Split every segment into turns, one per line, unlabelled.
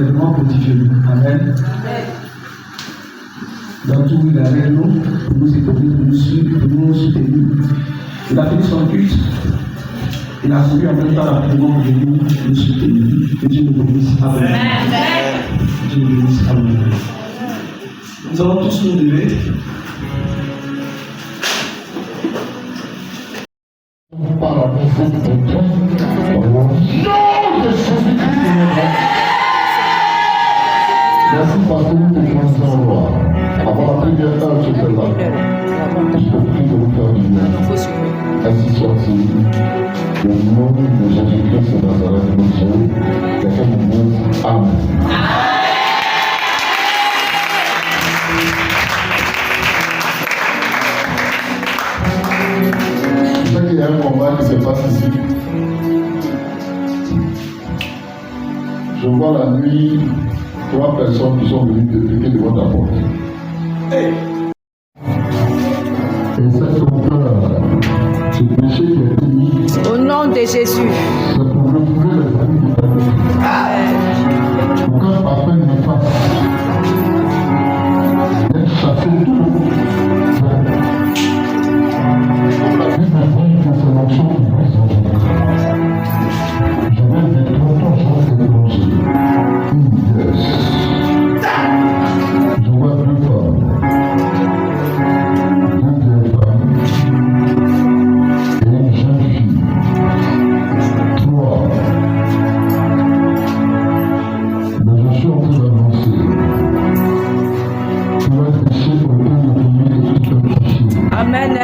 enlèvement petit Dieu. Amen. Dans tout, il est avec nous, pour nous épauler, pour nous suivre, pour nous soutenir. Il a fini son culte. Il a suivi en même temps rapidement pour nous soutenir. Que Dieu nous bénisse. Amen. Dieu nous bénisse. Amen. Nous allons tous nous lever.
Par la personne de Dieu, au nom de Jésus-Christ. Merci parce que nous te choisissons en loi. Avant la première heure, je te là. Je te prie de nous faire du bien. Ainsi soit-il. Au nom de Jésus-Christ de Nazareth, notre Dieu, quelqu'un nous dit Amen. Je sais qu'il y a un combat qui se passe ici. Je vois la nuit 3 personnes qui sont venues te piquer devant ta porte. Et cette odeur, ce péché qui a été mis,
au nom de Jésus.
c'est pour retrouver les amis de ta vie. Pour qu'un parfum ne fasse. Et chasser tout. Comme la Bible dit que c'est l'action qui brise en vous. Je vais détruire ton sang et plonger. Yes. Je vois 2 femmes. 2 vieilles femmes. Et une jeune fille. 3. Mais je suis en train d'annoncer. Tu vas être péché pour le peuple de Dieu et tout un péché.
Amen.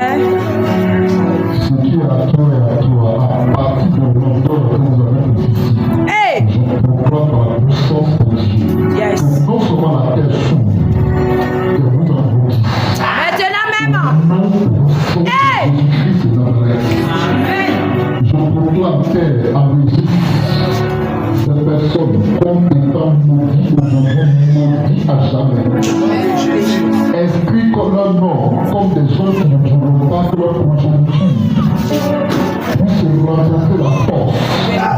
Ce qui est à toi et à toi, à partir de l'odeur que vous avez de ici,
Hey!
je proclame par la puissance de Dieu.
Yes.
Que non seulement la terre s'ouvre, que vous en vous
Maintenant même.
non,
Hey!
Jésus-Christ est dans l'air. Je proclame terre en Égypte. Ces personnes, comme étant maudites aujourd'hui, maudites à jamais. Inscrits comme leur nom, comme des gens qui ne voudront pas que leur progéniture puisse manifester la force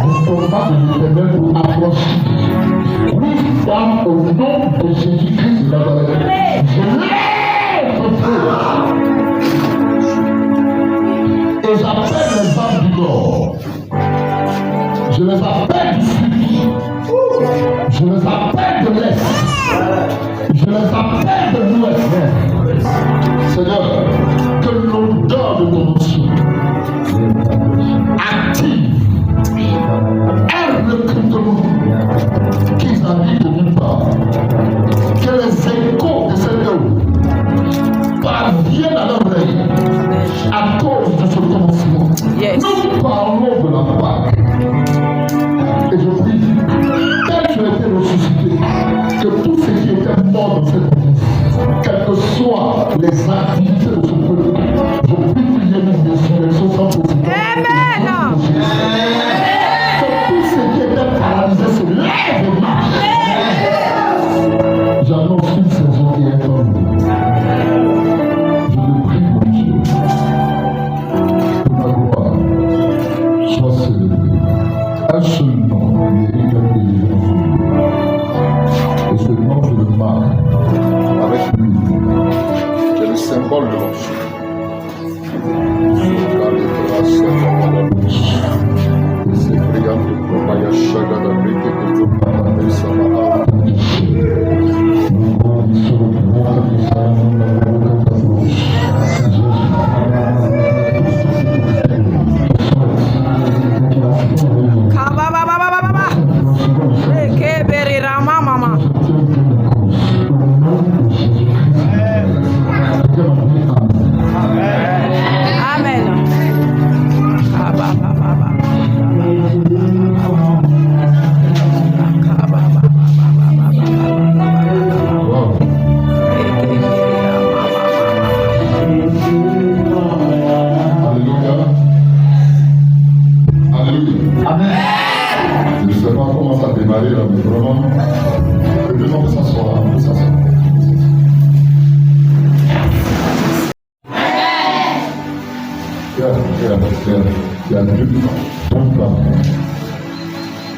du combat de l'Éternel pour approcher. Oui, dame, au nom de Jésus-Christ de Nazareth, je lève le feu et j'appelle les âmes du nord. Je les appelle du sud. Je les appelle de l'est. Je les appelle de l'ouest. Seigneur, que l'odeur de ton onction active un recrutement qu'ils habitent de nulle part. Que les échos de cette eau parviennent à leur oreille à cause de ce commencement.
Yes.
Nous parlons de la Pâque. Et je prie, tel tu as été ressuscité, que tout ce qui était mort dans cette église, quelles que soient les activités de ce peuple, je prie qu'il y ait une résurrection sans possibilité.
Amen.
Que tout ce qui était paralysé se lève et marche. J'annonce une saison qui est en nous. Je le prie, mon Dieu, que ma gloire soit célébrée. Un seul nom mérite la délivrance. Et ce nom, je le marque avec lui. C'est le symbole de l'onction. Et c'est brillant de Maya Shaga da Breke de Jopana de Sama. Il y a 2 femmes. Il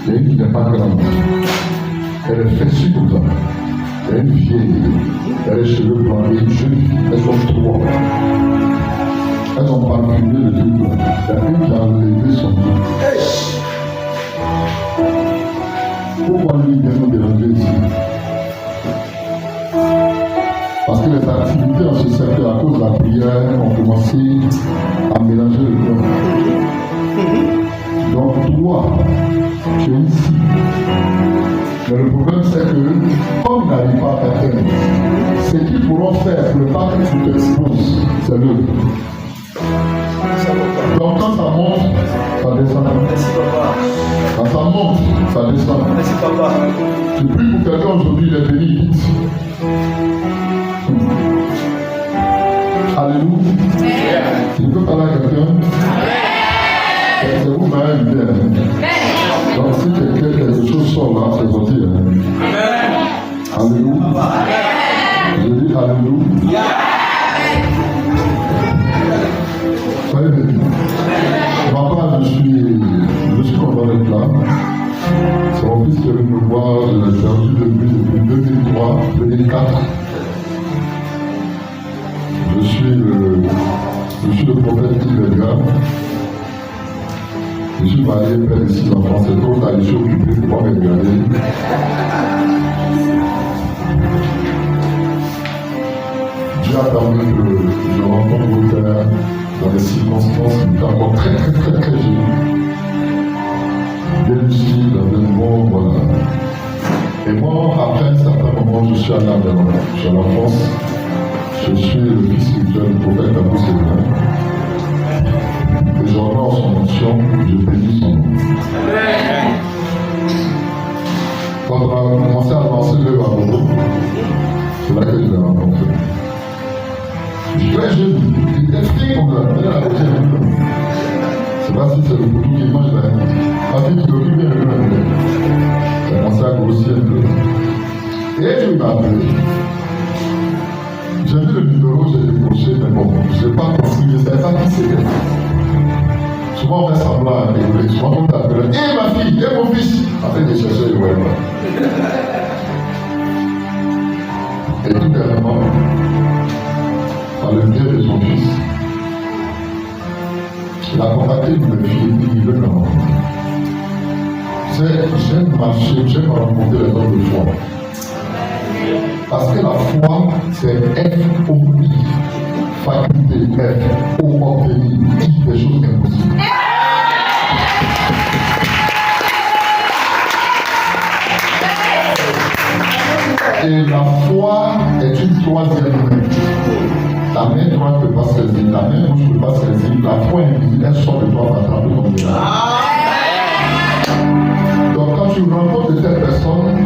y a une qui n'est pas grande. Elle est fessue comme ça. Elle est une vieille. Elle a les cheveux blancs et une jeune fille. Elles sont trois. Elles ont parfumé le truc là. Il y a une qui a enlevé son nom. Pourquoi lui vient nous déranger ici? Parce que les activités en ce secteur, à cause de la prière, ont commencé à mélanger le corps. Donc toi, tu es ici. Mais le problème c'est que, comme il n'arrive pas à t'atteindre, ce qu'ils pourront faire pour le pas que tu t'exposes, c'est l'eux. Donc quand ça monte, ça descend. Quand ça monte, ça descend. Tu pries pour quelqu'un aujourd'hui, il est béni vite. Alléluia. Tu peux parler à quelqu'un? C'est vous-même bien. Donc si quelque chose sort là, c'est sorti. Alléluia. Je dis Alléluia. Soyez bénis. Papa, je suis content d'être là. C'est mon fils qui est venu me voir, je l'ai perdu depuis 2003, 2004. Je suis le prophète Iberga. Je suis marié, père de 6 enfants. C'est trop tard, je suis occupé pour pas me regarder. Dieu a permis que je rencontre mon père dans des circonstances qui étaient encore très jolies. Bien lucide, dans un monde, voilà. Et moi, après un certain moment, je suis allé à la France. Je suis le fils spirituel du prophète Abou Sénégal. Et je honore son onction, je bénis son nom. Quand on a commencé à avancer le Babobo, c'est là que je l'ai rencontré. Je suis très jeune, il était fille comme ça, il est à côté de moi. Je ne sais pas si c'est le couteau qui mange là. Ma fille qui occupe bien le nom. J'ai commencé à grossir un peu. Et Dieu m'a appelé. J'ai vu le numéro, j'ai décroché, mais bon, je n'ai pas compris, je ne savais pas qui c'était. Souvent on fait semblant à rigoler, souvent on t'appelle, hé ma fille, hé mon fils, après de chercher le web. Et tout dernièrement, par le biais de son fils, il a contacté une fille, il veut me rencontrer. J'aime marcher, j'aime rencontrer les hommes de foi. Parce que la foi, c'est F-O-I, faculté, F-O-obtenir, des choses impossibles. Et la foi est une troisième main. Ta main droite ne peut pas saisir, ta main gauche ne peut pas saisir, la foi invisible, elle sort de toi pour attraper ton délai. Donc quand tu rencontres de telles personnes,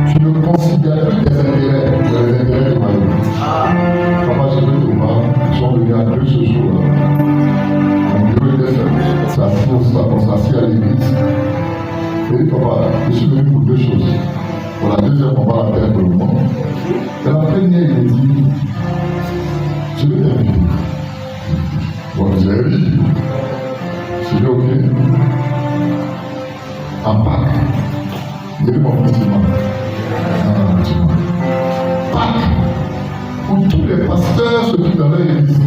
tu ne considères plus tes intérêts, les intérêts de ma vie. Papa, je veux te voir, ils sont venus à Dieu ce jour-là. Mon bureau était fermé, ça s'assit à l'église. Et dit, papa, je suis venu pour deux choses. Pour la deuxième, on va la faire pour le moment. Et la première, il a dit, je vais t'inviter. Bon, j'ai dit, je dis, ok. En Pâques, il y a eu mon petit dimanche. Pâques, où tous les pasteurs se trouvent dans leur église.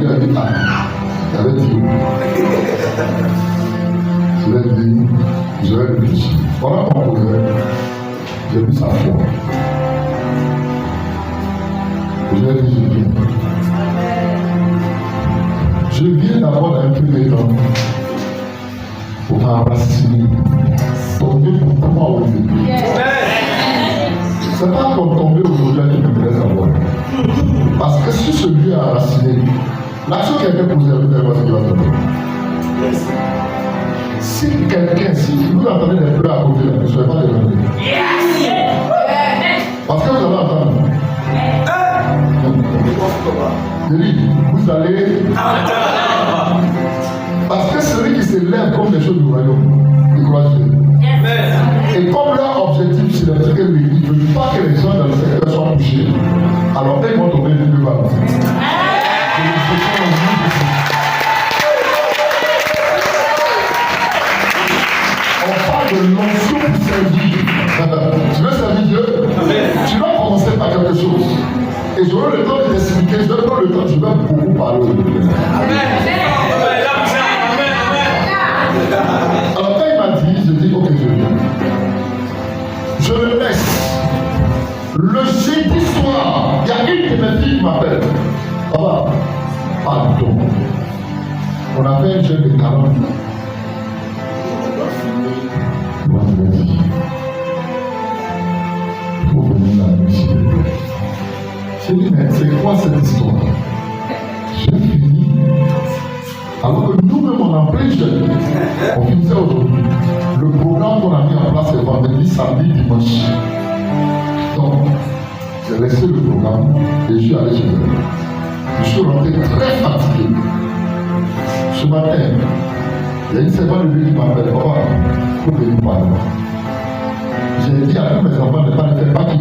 Il a dit, ah, il avait dit, je l'ai dit, je vais réfléchir. Voilà mon projet, j'ai vu sa foi. Je lui ai dit, je viens d'abord d'un premier temps pour m'enraciner, tomber pour pouvoir oser. C'est pas comme tomber aujourd'hui qui me plaît savoir. Parce que si celui est enraciné, l'action qui a été posée avec elle, ce qui va tomber. Si quelqu'un, si vous entendez des pleurs à côté, ne soyez pas dérangés. Parce que vous allez entendre. Vous allez. Parce que celui qui se lève comme les choses du royaume, il croit Dieu. Et comme leur objectif, c'est de dire que l'église ne veut pas que les gens dans le secteur soient touchés, alors ils vont tomber du devant. On parle de l'onction pour servir. le temps, je vais beaucoup parler aujourd'hui. Alors quand il m'a dit, je dis ok, je viens. Je le laisse. Le jeudi soir, il y a une de mes filles qui m'appelle. Papa, pardon. On avait un jeune de 40 ans. Vendredi. Il faut venir la nuit. J'ai dit, mais c'est quoi cette histoire? J'ai fini. Alors que nous-mêmes, on est en plein jeûne. On finissait aujourd'hui. Le programme qu'on a mis en place c'est vendredi, samedi, dimanche. Donc, j'ai laissé le programme et je suis allé chez eux. Je suis rentré très fatigué. Ce matin, il y a une servante de lui qui m'appelle. Papa, il faut venir par là. J'ai dit à tous mes enfants de ne pas qui.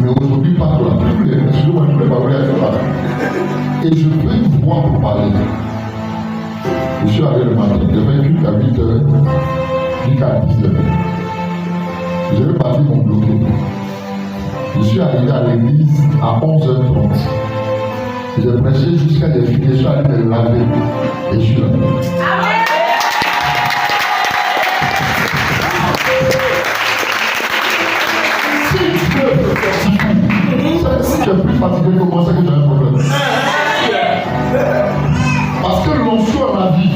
Mais aujourd'hui, pas toi. Tous les excusez-moi, je ne peux pas aller à ce et je peux vous voir pour parler. Je suis allé le matin, j'ai vécu à 8h, jusqu'à 10h. Je vais partir mon bloqué. Je suis arrivé à l'église à 11h30. J'ai prêché jusqu'à j'ai fini, je suis allé me laver et je suis là. Si tu es plus fatigué que moi, c'est que tu as un problème. Parce que l'onction à ma vie,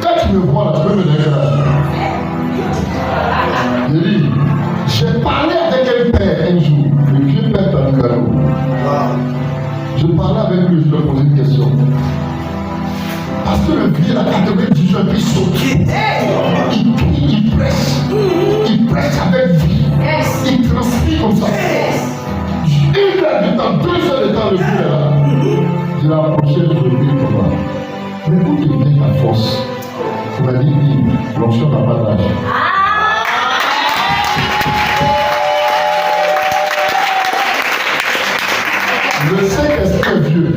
quand tu me vois là, tu peux me dégager. J'ai dit, j'ai parlé avec un père un jour, le vieux père Tanigalo. Je parlais avec lui, je lui ai posé une question. Parce que le vieux, la 98 ans, il saute. Il crie, il prêche avec vie. Il transpire comme ça. 1 heure de temps, 2 heures de temps, le vieux est là. Je l'ai approché, je lui ai dit, mais où devient ta force? Il m'a dit, l'onction n'a pas d'âge. Le Saint-Esprit est vieux.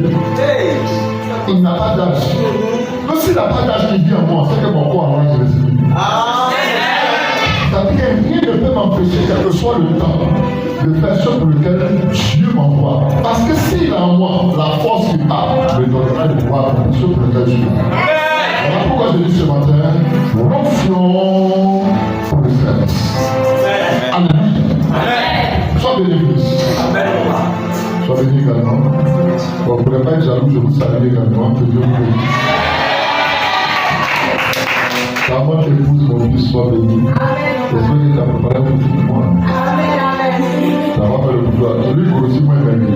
Il n'a pas d'âge. Donc s'il n'a pas d'âge qui vit en moi, c'est que mon corps en moi je respire. C'est-à-dire que rien ne peut m'empêcher, quel que soit le temps, de faire ce pour lequel Dieu m'envoie. Parce que s'il a en moi la force qu'il a, me donnera de pouvoir pour ce pour lequel je suis. Voilà pourquoi je dis ce matin, l'onction pour le service. Alléluia. Sois béni. Sois béni également. Bon, pour ne pas être jaloux, je vous salue également. Que Dieu vous bénisse. Ta mère épouse, mon fils, soit béni. J'espère que tu as préparé pour tout le monde. Ça va faire le pouvoir. Celui qui aussi, moi, est béni.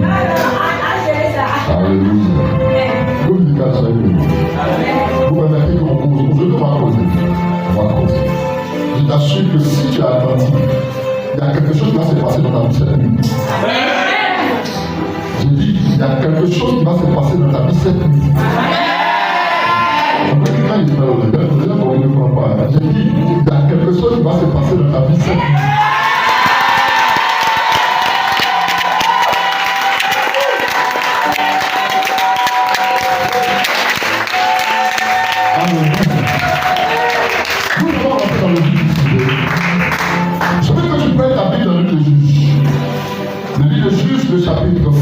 Alléluia. Communication est béni. Vous permettez qu'on cause. Aujourd'hui, on va causer. On va causer. Je t'assure que si tu es attentif, il y a quelque chose qui va se passer dans ta vie cette nuit. Je dis, il y a quelque chose qui va se passer dans ta vie cette nuit. Quand il parle de déjà on ne comprend pas. Je dis, il y a quelque chose qui va se passer dans ta vie cette nuit. Nous allons rentrer dans le vif du sujet. Je veux que tu prennes ta Bible dans le livre de Juges. Le livre de Juges, le chapitre 6,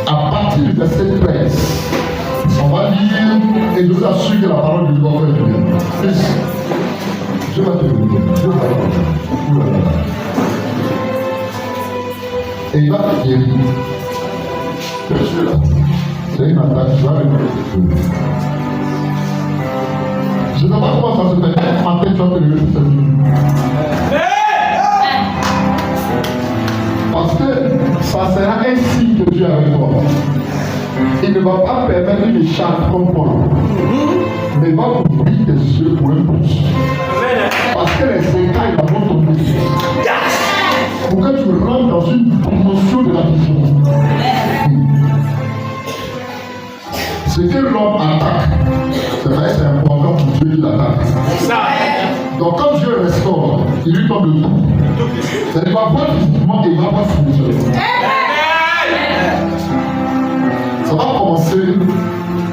à partir du verset 13. On va lire et je vous assure que la parole de Dieu va faire du bien. Je vais te le dire. Je vais te le dire. Et il va te guérir. Je suis là. C'est une attaque, tu vas le. Je ne sais pas comment ça se fait. En fait, tu vas te lever pour cette nuit. Parce que ça sera un signe que Dieu est avec toi. Il ne va pas permettre une charte comme Paul, mais il va ouvrir tes yeux pour un pouce. Parce que les écailles vont tomber. Pour que tu rentres dans une dimension de la vision. Ce que l'homme attaque, c'est vrai, c'est important pour Dieu qui l'attaque. Donc quand Dieu restaure, il lui donne le tout. Il va voir physiquement et il va voir spirituellement. Ça va commencer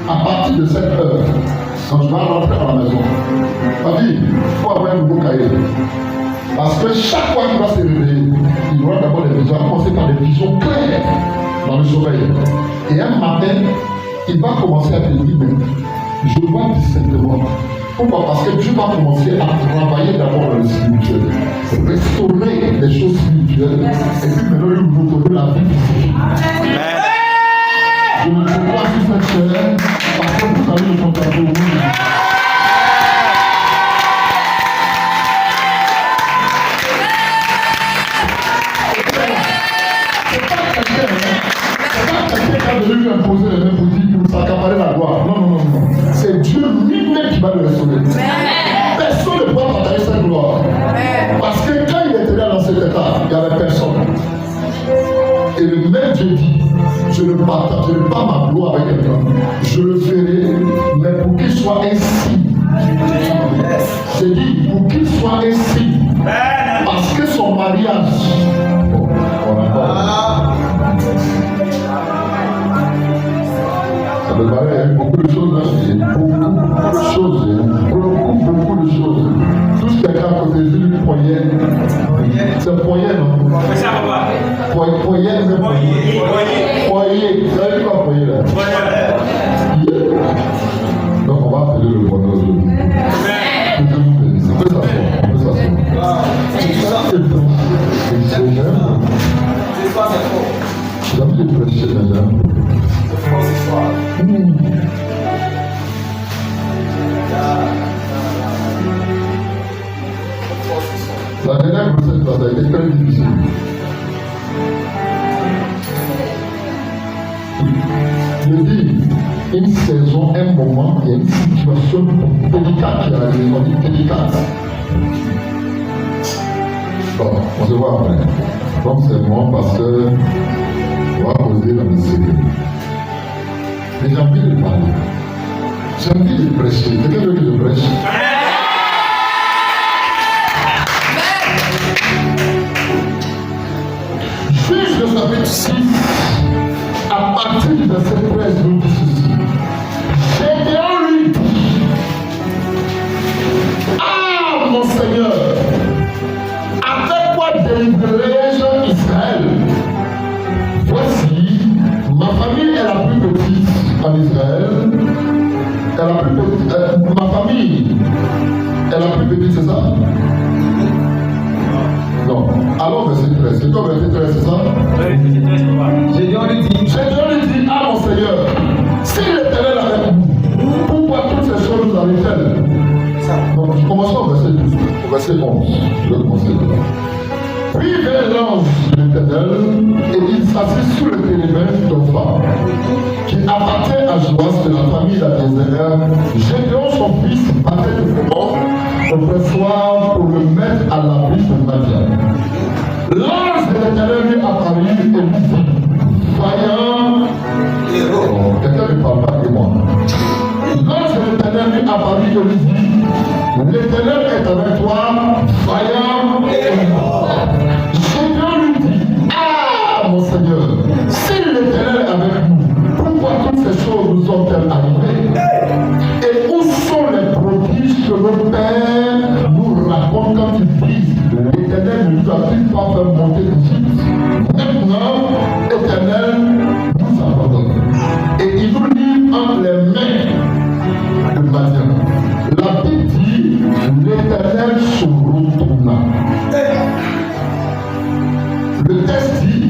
à partir de cette heure, quand tu vas rentrer à la maison. Ma vie, il faut avoir un nouveau cahier. Parce que chaque fois qu'il va se réveiller, il aura d'abord des visions, à commencer par des visions claires dans le sommeil. Et un matin, il va commencer à te dire, mais je vois distinctement. Pourquoi? Parce que Dieu va commencer à travailler d'abord dans le spirituel, restaurer les choses spirituelles, et puis maintenant lui vous donner la vie physique. Je ne sais pas si c'est clair, parce que vous allez le contacter au monde. De lui imposer les mêmes boutiques pour s'accaparer la gloire. Non. C'est Dieu lui-même qui va le restaurer. Personne ne peut partager cette gloire. Parce que quand il était là dans cet état, il n'y avait personne. Et le même Dieu dit, je ne partagerai pas ma gloire avec quelqu'un. Je le ferai, mais pour qu'il soit ainsi. J'ai dit, pour qu'il soit ainsi. Parce que son mariage. Ça me paraît beaucoup de choses, beaucoup de choses. Tout ce qui est à côté de lui, poignet. C'est poignet, non? Poignet, c'est poignet. Vous savez quoi, poignet là? Donc on va appeler le poignet aujourd'hui. On peut s'asseoir. J'ai envie de prêcher maintenant. La dernière recette, ça a été très difficile. Je dis, une saison, un moment, il y a une situation délicate qui arrive, on dit délicate. Bon, on se voit après. Donc c'est moi parce que on va poser dans le CV. Mais j'ai envie de parler. J'ai envie de prêcher. Quelqu'un veut que je prêche? Juge le chapitre 6, à partir du verset 13, nous dit ceci. Gédéon lui dit, ah mon Seigneur, avec quoi délivrerai-je Israël? Voici, ma famille est la plus petite en Israël. Ma famille est la plus petite, c'est ça? Non. Alors, verset 13. C'est quoi verset 13, c'est ça? Gédéon lui dit, ah mon Seigneur, si l'Éternel avec nous, pourquoi toutes ces choses nous arrivent-elles? Donc, commençons au verset 12, au verset 11. Je vais commencer là. Puis vint l'ange de l'Éternel et il s'assit sous le térébinthe d'Ophrah, qui appartient à Joas de la famille d'Abézéer. Gédéon, son fils, battait le froment au pressoir pour le mettre à l'abri de Madian. L'ange de l'Éternel lui apparut et lui dit, vaillant héros. Quelqu'un ne parle pas de moi. L'ange de l'Éternel lui apparut et lui dit, l'Éternel est avec toi, vaillant héros. Gédéon lui dit, ah mon Seigneur, si l'Éternel est avec nous, pourquoi toutes ces choses nous sont-elles arrivées? Et où sont les prodiges que nos pères nous racontent quand ils disent, l'Éternel ne nous a-t-il pas fait monter d'Égypte? Maintenant, l'Éternel nous abandonne. Et il nous livre entre les mains de Madian. La Bible dit, l'Éternel se retourna. Le texte dit,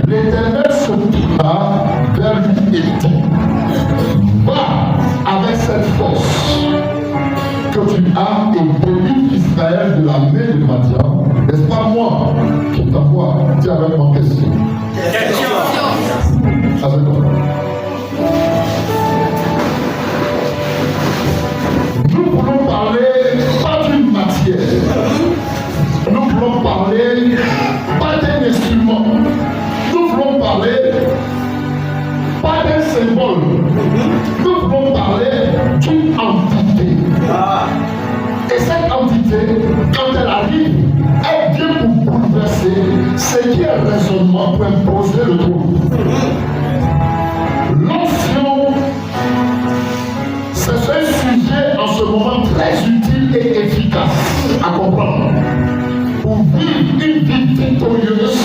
l'Éternel se tourna vers lui et dit, va avec cette force que tu as et délivre Israël de la main de Madian. N'est-ce pas moi qui t'envoie? Dis avec moi question. Avec moi. Nous voulons parler pas d'une matière. Nous voulons parler pas d'un instrument. Nous voulons parler pas d'un symbole. Nous voulons parler d'une entité. Et cette entité, quand elle arrive, elle vient pour bouleverser ce qui est raisonnement pour imposer le trône. L'onction, c'est un sujet en ce moment très utile et efficace à comprendre pour vivre une vie victorieuse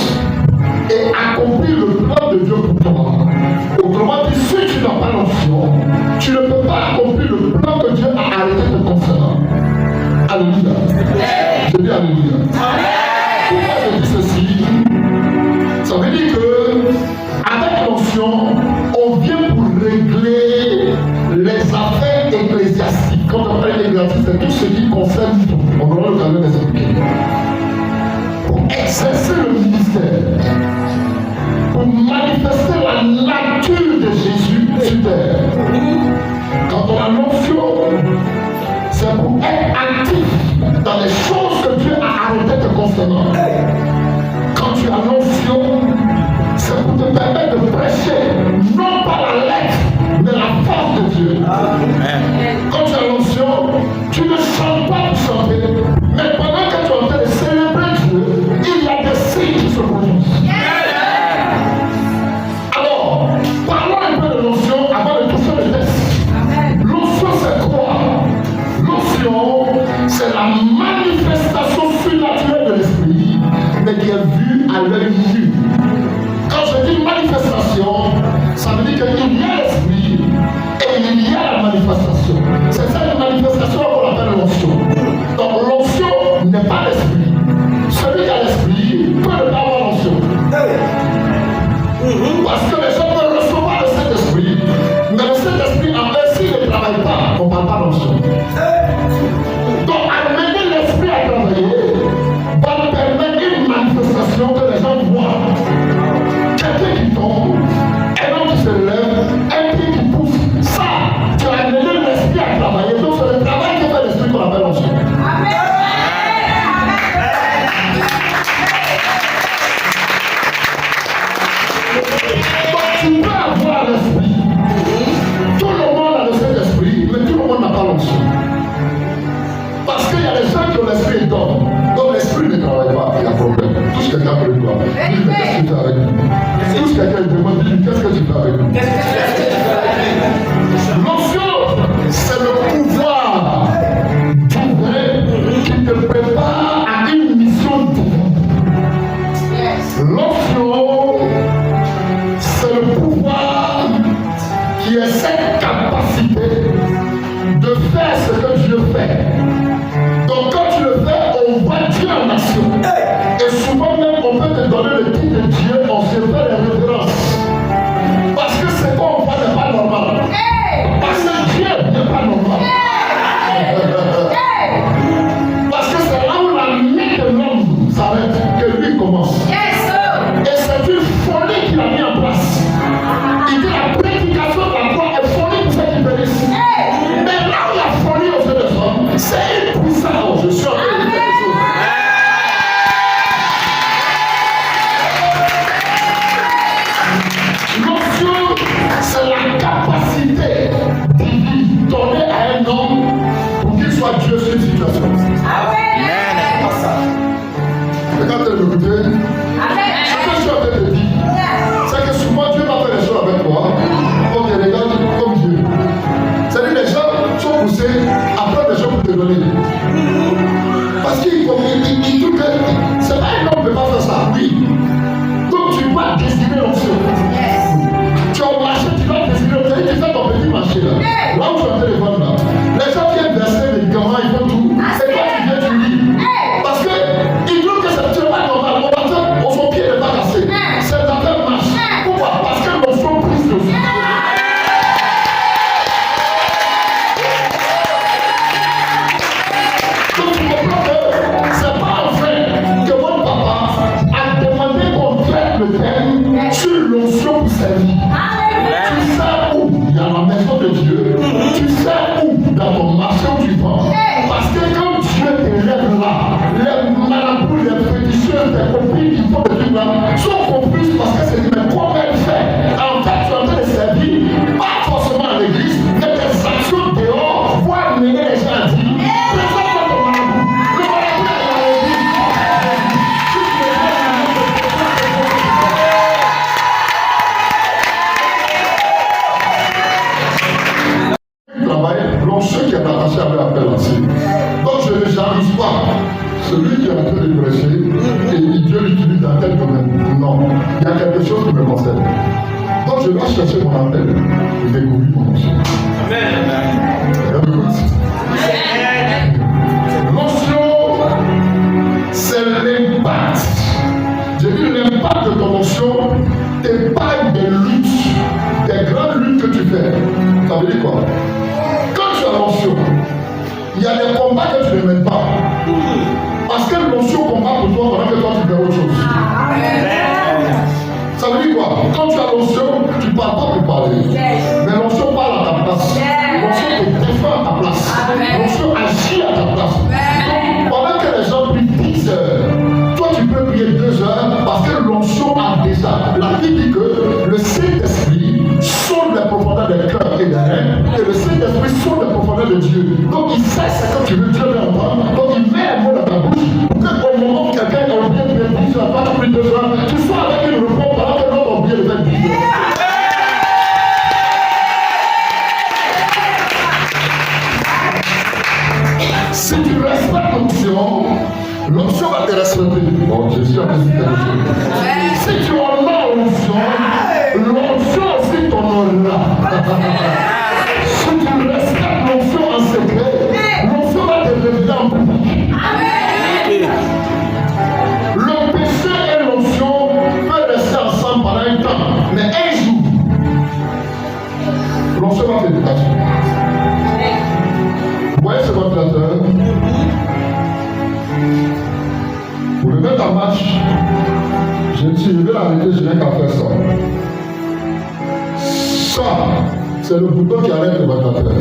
et accomplir le plan de Dieu pour toi. arrêter te concernant. Alléluia. Je dis Alléluia. Pourquoi je dis ceci? Ça veut dire que, avec l'onction, on vient pour régler les affaires ecclésiastiques. Quand on parle d'ecclésiastique, c'est tout ce qui concerne tout. On aura l'occasion d'expliquer. Pour exercer le ministère, pour manifester la nature de Jésus sur terre. Quand on a l'onction, c'est pour être actif dans les choses que Dieu a arrêtées de concernant. Quand tu as l'onction, c'est pour te permettre de prêcher, non pas la lettre, mais la force de Dieu. Quand tu as l'onction, tu ne chantes pas pour chanter, mais pendant que tu es en train de célébrer Dieu, il y a des signes qui se produisent. Alors, parlons un peu de l'onction avant de toucher le texte. L'onction, c'est quoi? L'onction, c'est la manifestation surnaturelle de l'esprit, mais qui est vue à l'œil nu. Quand je dis manifestation, ça veut dire qu'il y a l'esprit et il y a la manifestation. C'est cette manifestation qu'on appelle l'onction. Donc l'onction n'est pas l'esprit. Celui qui a l'esprit peut ne pas avoir l'onction. Parce que les gens peuvent recevoir le Saint-Esprit, mais le Saint-Esprit en eux, s'il ne travaille pas, on ne parle pas d'onction. Donc amener l'esprit à travailler va permettre une manifestation que les gens voient. Quelqu'un qui tombe, un homme qui se lève, un pied qui pousse, ça, tu as amené l'esprit à travailler. Donc c'est le travail que fait l'esprit qu'on appelle l'onction. Donc tu peux avoir l'esprit. Tout le monde a le Saint-Esprit, mais tout le monde n'a pas l'onction. Parce qu'il y a des gens qui ont l'esprit d'homme. Donc l'esprit ne travaille pas, il y a problème. Touche quelqu'un pour le doigt. Dis-lui, mais qu'est-ce que tu fais avec lui? Touche quelqu'un et demande, dis-lui, qu'est-ce que tu fais avec lui? L'onction, c'est le pouvoir divin qui te prépare à une mission divine. L'onction, c'est le pouvoir qui a cette capacité de faire ce que Dieu fait. Donc quand tu le fais, on voit Dieu en action. Et souvent même, on peut te donner le titre de Dieu, on se fait les références. Parce que ce qu'on voit n'est pas normal. Parce que Dieu n'est pas normal. Parce que c'est là où la main de l'homme s'arrête, que lui commence. Et c'est une folie qu'il a mis en place. Il dit la prédication de la foi est folie pour ceux qui périssent. Mais là où la folie aux yeux des hommes, c'est une puissance. Je suis en train de dire quelque chose. L'onction, c'est la capacité divine donnée à un homme pour qu'il soit Dieu sur une situation. Regardez le côté. Ce que je suis en train de dire, c'est que souvent Dieu va faire les choses avec toi. On te regarde comme Dieu. C'est-à-dire les gens sont poussés à prendre des choses pour te donner. Parce qu'ils trouvent que c'est pas un homme qui ne peut pas faire ça. Oui. Donc tu dois désirer l'onction. Tu as au marché, tu dois désirer l'onction. Tu fais ton petit marché là. Là où tu as le téléphone là. Les gens viennent verser les médicaments, ils font tout. Et toi tu viens, tu lis. Parce que ils trouvent que c'est pas normal. Son pied n'est pas cassé. C'est dans la marche. Pourquoi? Parce que l'onction prise dessus. Donc tu comprends que c'est pas en fait que votre papa a demandé qu'on traite le thème sur l'onction pour servir. Tu sais où il y a la maison de Dieu. Tu sais où dans ton marché où tu vends. Parce que quand Dieu te lève là, les marabouts, les féticheuses, les copines qui font des trucs là, sont complices parce que c'est mais comment elle fait? En fait, tu es en train de servir, pas forcément à l'église, mais des actions dehors pour amener les gens à dire présente-moi ton marabout. Le marabout est dans l'église. L'onction qui est attaché à l'appel aussi. Donc je ne j'arrive pas. Celui qui est en train de prêcher, et Dieu l'utilise dans tel domaine. Non, il y a quelque chose qui me concerne. Donc je dois chercher mon appel et découvrir mon onction. Amen. Écoute. l'onction t'épargne des luttes, des grandes luttes que tu fais. Ça veut dire quoi? Quand tu as l'onction, il y a des combats que tu ne mènes pas. Parce que l'onction combat pour toi pendant que toi tu fais autre chose. Ça veut dire quoi? Quand tu as l'onction, tu ne parles pas pour parler. Mais l'onction parle à ta place. L'onction te défend à ta place. L'onction agit à ta place. Donc, pendant que les gens prient 10 heures, toi tu peux prier 2 heures parce que l'onction a déjà. La Bible dit que le Saint-Esprit sonde les profondeurs des cœurs et des reins, et le Saint-Esprit sonde les profondeurs de Dieu. Donc il sait ce que tu veux, Dieu veut entendre. Donc il met un mot dans ta bouche pour qu'au moment où quelqu'un a oublié de dire, tu n'as pas plus de 2 heures, tu sois avec une réponse pendant que l'autre a oublié de faire 10 heures. Si tu respectes l'onction, l'onction va te respecter. Bon, je suis en train de dire quelque chose. Si tu honores l'onction aussi t'honorera. Si tu respectes l'onction en secret, l'onction va te révéler en public. Le péché et l'onction peuvent rester ensemble pendant un temps, mais un jour, l'onction va te détacher. Vous voyez ce ventilateur? Pour le mettre en marche, je vais l'arrêter, je n'ai qu'à faire ça. Ça, c'est le bouton qui arrête le ventilateur.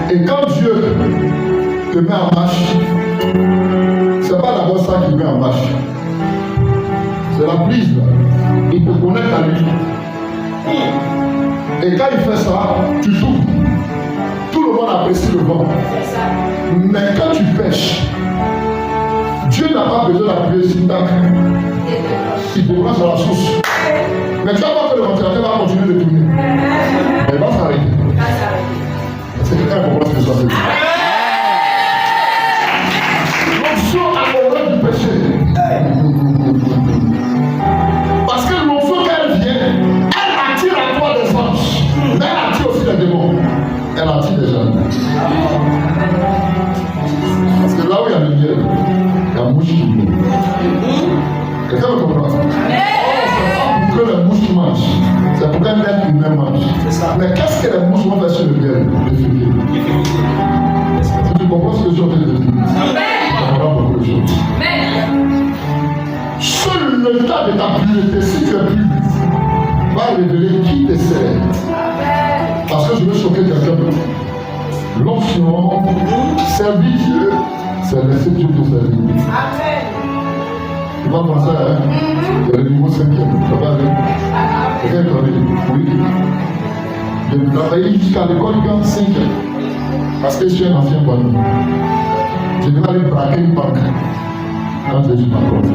Et quand Dieu te met en marche, c'est pas d'abord ça qui met en marche. C'est la prise là. Il te connecte à lui. Et quand il fait ça, tu souffles. Tout le monde apprécie le vent. Mais quand tu pêches, Dieu n'a pas besoin d'appuyer sur ta crème. Il te branche sur la source. Mais tu vas voir que le ventilateur va continuer de tourner. Mais il va s'arrêter. C'est quelqu'un qui comprend ce que ça veut dire. L'onction a l'horreur du péché. Parce que l'onction, quand elle vient, elle attire à toi des anges. Mais elle attire aussi des démons. Elle attire des gens. Parce que là où il y a le miel, il y a la mouche qui vient. Quelqu'un me comprend? C'est pas pour que les mouches mangent, c'est pour qu'un être humain mange. Mais qu'est-ce que les mouches vont faire sur le miel? Si tu comprends ce que je suis en train de dire, tu comprends beaucoup de choses. Seul le tas de ta pureté, si tu es pur, va révéler qui te sert. Parce que je veux choquer quelqu'un. L'onction, servir Dieu, c'est laisser Dieu te servir. Amen. Tu vas penser à le niveau 5e. Ça va aller. Quelqu'un connaît? Oui. J'ai travaillé jusqu'à l'école quand 5e. Parce que je suis un ancien bandit. Je devais aller braquer une banque quand Jésus m'a appelé.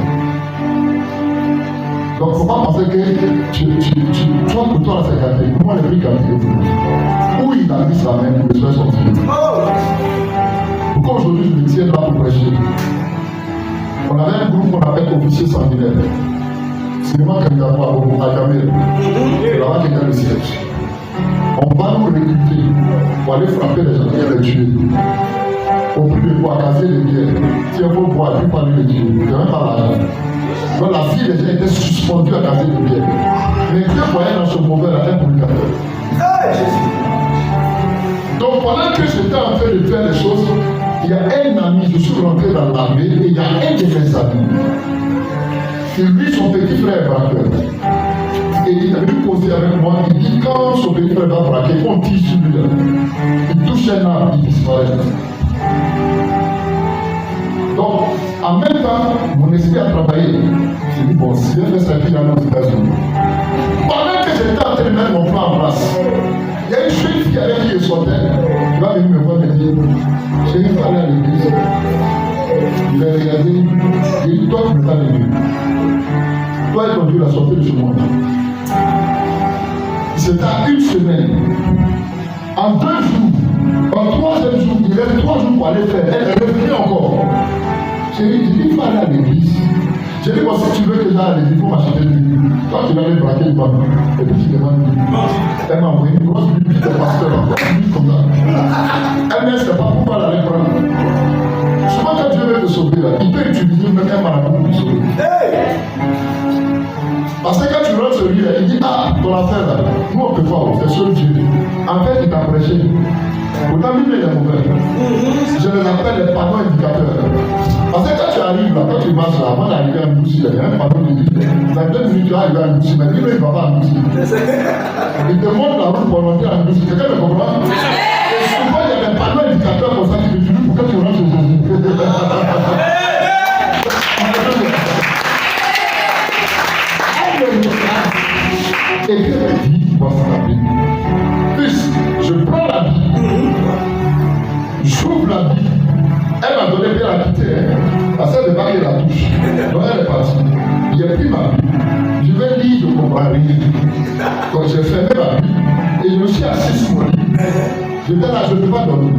Donc, il ne faut pas penser que toi, pour toi, c'est gâté. Pour moi, le prix gâté. Où il a mis sa main pour le faire sortir. Pourquoi aujourd'hui je me tiens là pour prêcher? On avait un groupe qu'on appelle officier sanguinaire. C'est moi qui ai à Jamel. C'est là-bas qu'il y a le siège. On va nous recruter pour aller frapper les gens et les tuer. Au prix de quoi casser les bières. Si on veut boire, il faut aller les tuer. Il n'y a même pas l'argent. Donc la vie des gens était suspendue à casser les bières. Mais Dieu voyait dans ce mauvais là un communicateur. Donc pendant que j'étais en train de faire les choses, il y a un ami, je suis rentré dans l'armée et il y a un de mes amis. Et lui, son petit frère est braqueur. Et il est venu causer avec moi, il dit quand son petit frère va braquer, on tire sur lui. Il touche un arbre, il disparaît. Donc, en même temps, mon esprit a travaillé. J'ai dit, bon, si je fais ça, il y a aux États-Unis. Pendant que j'étais en train de mettre mon plan en place, il y a une jeune fille avec qui je sortais. Il va venir me voir et me dire, j'ai une parler à l'église. Il a regardé, il dit, toi, tu ne peux pas venir. Toi et ton Dieu l'a sorti de ce monde. C'était à une semaine. En 2 jours, en 3e jour, il reste 3 jours pour aller faire. Elle est revenue encore. J'ai dit, il faut aller à l'église. J'ai dit, bon, si tu veux que j'aille à l'église, il faut m'acheter une Bible. Toi, tu vas aller braquer une banque. Et puis tu demandes une Bible. Elle m'a envoyé une grosse Bible de pasteur, une Bible comme ça. Elle ne sait pas pourquoi elle allait prendre. Souvent, quand Dieu veut te sauver, là, il peut utiliser même un marabout pour te sauver. ton affaire là, nous on peut pas, c'est seul Dieu. En fait, il t'a prêché. Autant lui, il est mauvais. Je les appelle les panneaux indicateurs. Parce que quand tu arrives là, quand tu marches là, avant d'arriver à Moussi, il y a un panneau qui dit dans 2 minutes, tu vas arriver à Moussi, mais lui, il ne va pas à Moussi. Il te montre la route pour monter à Moussi. Quelqu'un me comprend? Et souvent, il y a des panneaux indicateurs comme ça qui te disent pourquoi tu rentres chez Jésus. Et Dieu me dit, voici la Bible. Fils, je prends la Bible, j'ouvre la Bible. Elle m'a donné bien la quitter, parce qu'elle n'est pas qu'elle la touche. Donc elle est partie. J'ai pris ma Bible, je vais lire, je comprends rien. Donc j'ai fermé ma Bible et je me suis assis sur mon lit. J'étais là, je ne peux pas dormir.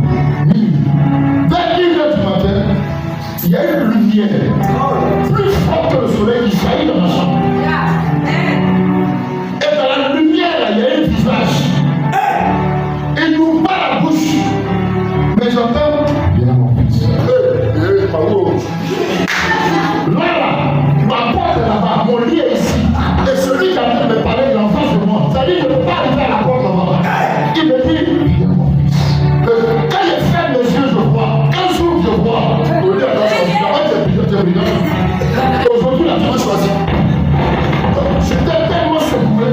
Vers 1h du matin, il y a une lumière plus forte que le soleil qui jaillit dans ma chambre. Et dans la lumière, là, il y a un visage. Il n'ouvre pas la bouche. Mais j'entends, viens mon fils. Là, ma porte est là-bas, mon lit est ici. Et celui qui a train de me parler, il est en face de moi. Ça dit, je ne peux pas arriver à la porte là-bas. Il me dit, viens mon fils. Quand je ferme les yeux, je vois. Quand j'ouvre, je vois. Aujourd'hui, là, tu m'as choisi. J'étais tellement secoué.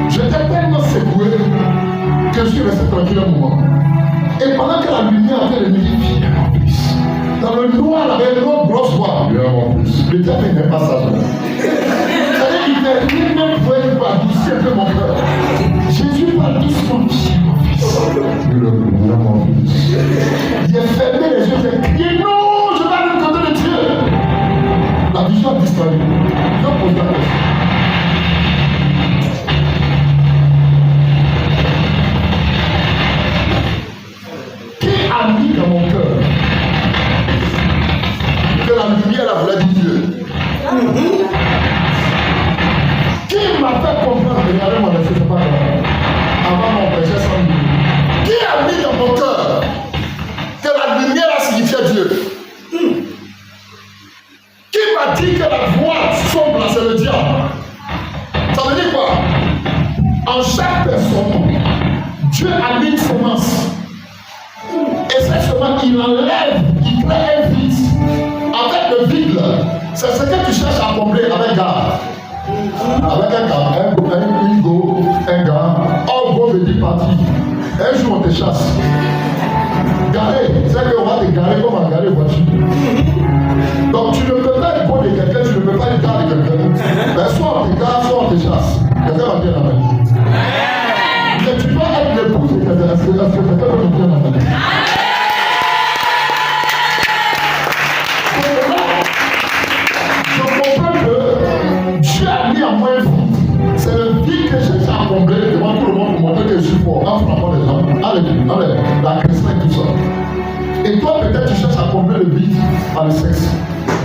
J'étais tellement secoué que je suis resté tranquille un moment. Et pendant que la lumière avait le milieu, viens mon fils. Dans le noir, il y avait une autre grosse voix. Viens mon fils. Le diable n'est pas sage. C'est-à-dire qu'il lui-même pouvait lui adoucir un peu mon cœur. Jésus parle doucement. Viens mon fils. J'ai fermé les yeux, j'ai crié non, je vais aller du côté de Dieu. La vision a disparu. Je pose la question. Qui a mis dans mon cœur que la lumière la voulait dire Dieu? Qui m'a fait comprendre, regardez mon effet, c'est pas grave. Avant mon péché sans lui. Qui a mis dans mon cœur que la lumière a signifié Dieu? Qui m'a dit que la voix sombre, c'est le diable? Ça veut dire quoi? En chaque personne, Dieu a mis une semence. Et cette semence, il enlève, il crée un vide. Avec le vide, c'est ce que tu cherches à combler avec garde. Avec un gars, un go, un gars, all go veut dire parti. Un jour on te chasse. Garer, c'est qu'on va te garer comme on garer voiture. Donc tu ne peux pas être bon de quelqu'un, tu ne peux pas être gars de quelqu'un. Mais soit on te gare, soit on te chasse. Quelqu'un va bien la main. Mais tu dois être l'épouse de quelqu'un, parce que quelqu'un va bien la main. Dieu a mis en moi un vide. C'est le vide que j'ai à combler devant tout le monde pour montrer que je suis fort. En frappant les gens, la chrétien et tout ça. Et toi, peut-être, tu cherches à combler le vide par le sexe.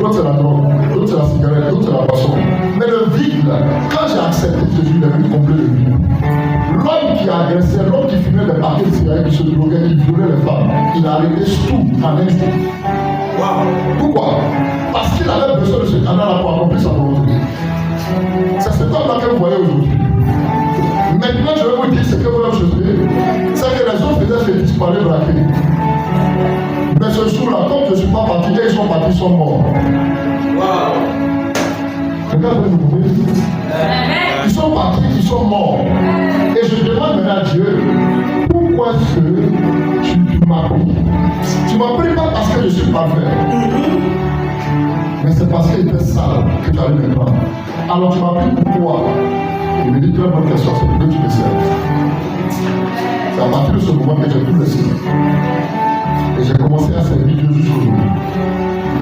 L'autre, c'est la drogue. L'autre, c'est la cigarette. L'autre, c'est la boisson. Mais le vide, là, quand j'ai accepté Jésus, il a venu combler le vide. L'homme qui a agressé, l'homme qui fumait des paquets de cigarettes, qui se droguait, qui violait les femmes, il a arrêté tout en un instant. Wow. Pourquoi? Parce qu'il avait besoin de ce canal-là pour accomplir sa volonté. C'est cet homme-là que vous voyez aujourd'hui. Maintenant, je vais vous dire ce que vous avez choisi. C'est que les autres peut-être fait disparaître braqués. Mais ce jour-là, comme je ne suis pas parti, et ils sont partis, ils sont morts. Wow. Regardez, vous pouvez. Ils sont partis, ils sont morts. Et je demande maintenant à Dieu, pourquoi est-ce que tu m'as pris? Tu m'as pris pas parce que je suis parfait. Mais c'est parce qu'il était sale que tu allais me prendre. Alors tu m'as pris pourquoi? Il me dit très bonne question, c'est pour que tu me serves. C'est à partir de ce moment que j'ai tout laissé. Et j'ai commencé à servir Dieu jusqu'aujourd'hui.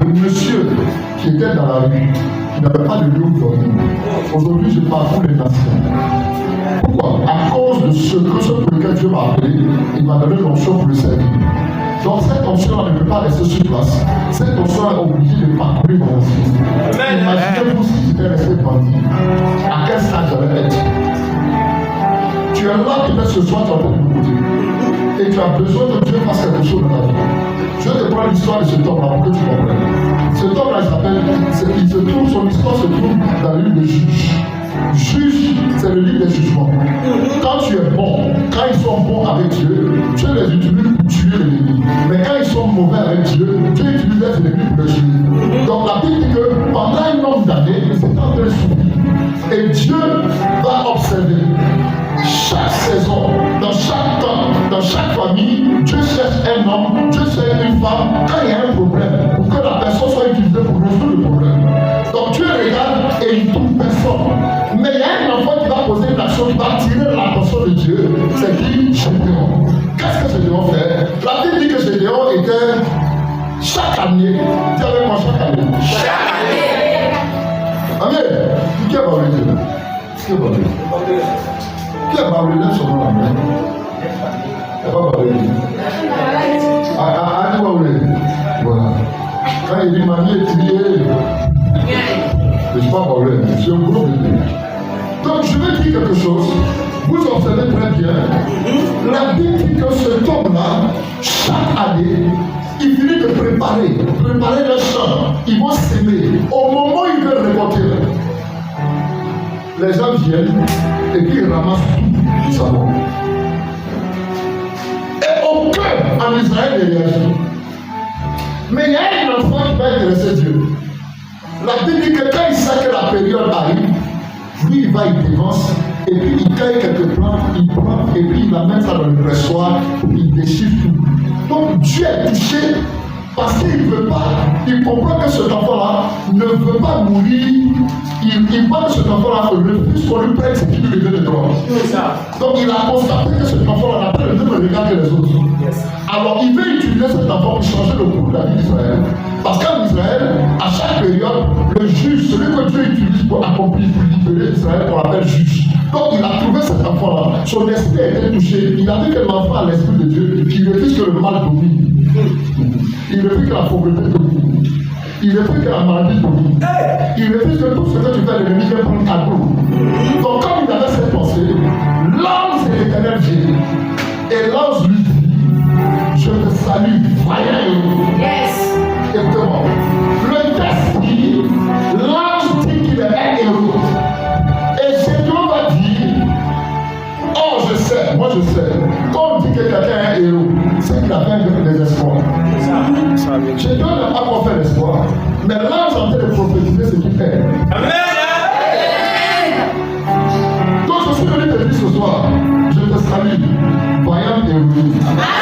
Le monsieur qui était dans la rue, qui n'avait pas de lieu où dormir, aujourd'hui je parcours les nations. Pourquoi? À cause de ce pour lequel Dieu m'a appelé, il m'a donné l'onction pour le servir. Donc cette onction ne peut pas rester sur place. Cette onction est obligée de parcourir mon vie. Imaginez-vous si tu étais resté bandit. À quel stade j'allais être? Tu es là peut-être ce soir, tu as envie de me côté. et tu as besoin que Dieu fasse quelque chose dans ta vie. Je vais te prendre l'histoire de cet homme-là pour que tu comprennes. Cet homme-là, son histoire se trouve dans le livre de Juges. Juge, c'est le livre des jugements. Quand tu es bon, quand ils sont bons avec Dieu, Dieu les utilise pour tuer l'ennemi. Mais quand ils sont mauvais avec Dieu, Dieu utilise les ennemis pour les tuer. Donc la Bible dit que pendant un nombre d'années, c'est en train de souffrir. Et Dieu va observer chaque saison, dans chaque temps, dans chaque famille. Dieu cherche un homme, Dieu cherche une femme quand il y a un problème, pour que la personne soit utilisée pour résoudre le problème. Donc Dieu regarde et il trouve personne. Mais il y a un enfant qui va poser une action, qui va tirer l'attention de Dieu, c'est qui? Gédéon. Qu'est-ce que Gédéon fait? La Bible dit que Gédéon était chaque année, dis avec moi chaque année. Chaque année. Amen. Qui a parlé de Dieu? Qui a parlé? Qui a parlé de son nom là? Il n'a pas parlé de Dieu. Ah, voilà. Quand il dit mamie est triée, je ne suis pas parlé, je suis un groupe de Dieu. Donc je vais dire quelque chose, vous observez très bien, la Bible dit que cet homme-là, chaque année, il finit de préparer le champ, ils vont s'aimer. Au moment où ils veulent récolter, les gens viennent et puis ils ramassent tout du savon. Et aucun en Israël ne réagit. Mais il y a un enfant qui va intéresser Dieu. La Bible dit que quand il sait que la période arrive, lui il va, il dévance, et puis il cueille quelques plantes, il prend, et puis il amène ça dans le pressoir, il déchire tout. Donc Dieu est touché parce qu'il ne veut pas, il comprend que cet enfant-là ne veut pas mourir, il voit que cet enfant-là refuse qu'on lui prenne ce qui lui revient de droit. Donc il a constaté que cet enfant-là n'a pas le même regard que les autres. Alors il veut utiliser cet enfant pour changer le cours de la vie d'Israël. Parce qu'en Israël, à chaque période, le juge, celui que Dieu utilise pour accomplir, pour libérer Israël, on l'appelle juge. Donc il a trouvé cet enfant-là, son esprit a été touché, il a vu que l'enfant a l'esprit de Dieu, il refuse que le mal domine. Il refuse que la pauvreté domine. Il refuse que la maladie domine. Il refuse que tout ce que tu fais, l'ennemi vient prendre à dos. Donc comme il avait cette pensée, l'ange de l'Éternel vient. Et l'ange lui dit, je te salue, vaillant héros. Yes. Écoutez-moi. Le texte dit, l'ange dit qu'il est un héros. Et Gédéon va dire, oh je sais, moi je sais. Quand on dit que quelqu'un est un héros, c'est qu'il a fait des espoirs. Gédéon n'a pas encore fait l'espoir, mais l'ange en train de prophétiser ce qu'il fait. Amen. Donc je suis venu te dire ce soir, je te salue, vaillant héros.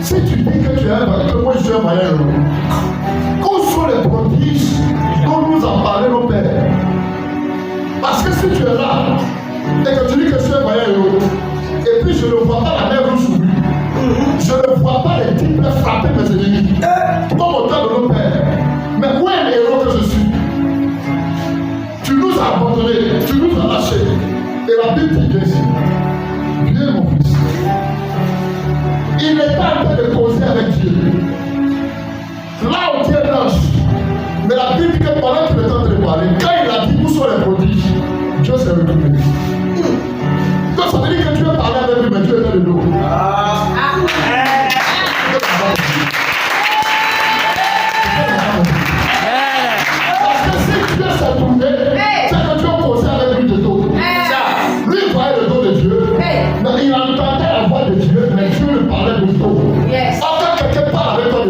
Si tu dis que tu es un vaillant, que moi je suis un vaillant, où sont les prodiges dont nous en parlaient nos pères? Parce que si tu es là et que tu dis que je suis un vaillant, et puis je ne vois pas la mer rouge sur lui, je ne vois pas les types frapper mes ennemis, comme au temps de nos pères, mais où est le héros que je suis? Tu nous as abandonnés, tu nous as lâchés, et la Bible dit ici, viens mon fils. Il n'est pas en train de causer avec Dieu. Là, on tient l'ange. Mais la Bible dit que pendant qu'il est en train de parler, quand il a dit où sont les prodiges, Dieu s'est retourné. Donc ça veut dire que Dieu parlait avec lui, mais Dieu était de dos. Parce que si Dieu s'est tourné, c'est que Dieu causait avec lui de dos. Lui, il voyait le dos de Dieu, mais il entendait la voix de Dieu, mais Dieu lui parlait de dos. Quand quelqu'un parle avec toi de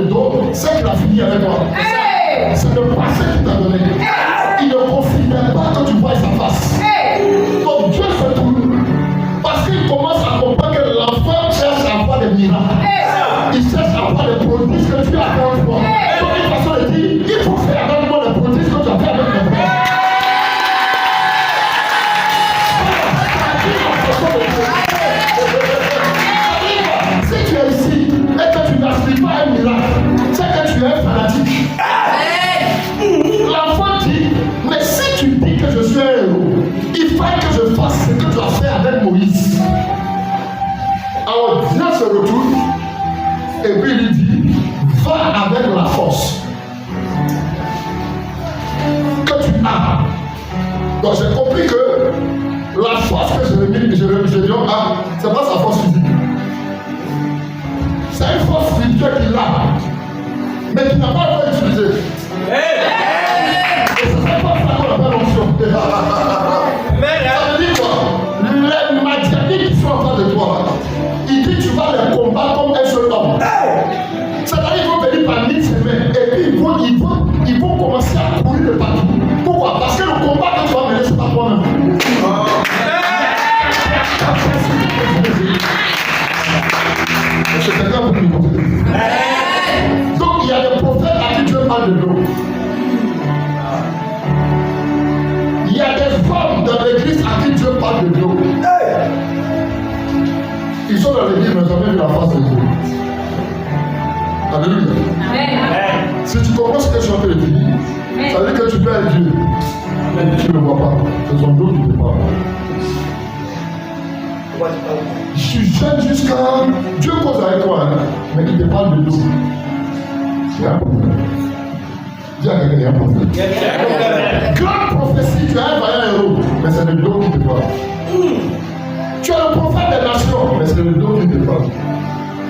jamais vu la face de Dieu. Alléluia. Si tu comprends ce que je suis en train de dire, ça veut dire que tu perds Dieu. Mais tu ne le vois pas. C'est son dos qui te parle. Je suis jeune jusqu'à... Dieu cause avec toi, hein, mais il te parle de dos. Il y a un problème. Dis à quelqu'un, il y a un problème. Grande prophétie, tu as un vaillant héros, mais c'est le dos qui te parle. Tu as le prophète des nations, mais c'est le dos qui te parle.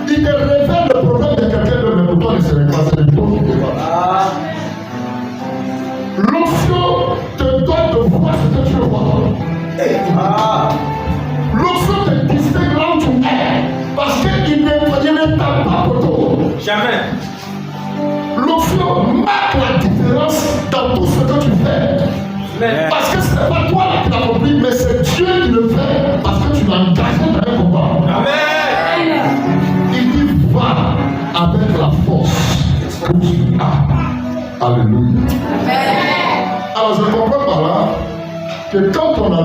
Il te révèle le problème de quelqu'un d'autre, mais pour toi, ne serait pas, c'est le dos qui te parle. L'onction te donne de voir ce que tu veux voir. L'onction te distingue là où tu es, parce qu'il ne tape pas pour toi.
Jamais.
L'onction marque la différence dans tout ce que tu fais. Parce que ce n'est pas toi qui l'as compris, mais c'est Dieu qui le fait, parce que tu l'as engagé dans un combat.
Amen.
Il dit va avec la force que tu as. Alléluia. Alors je comprends par là que quand on a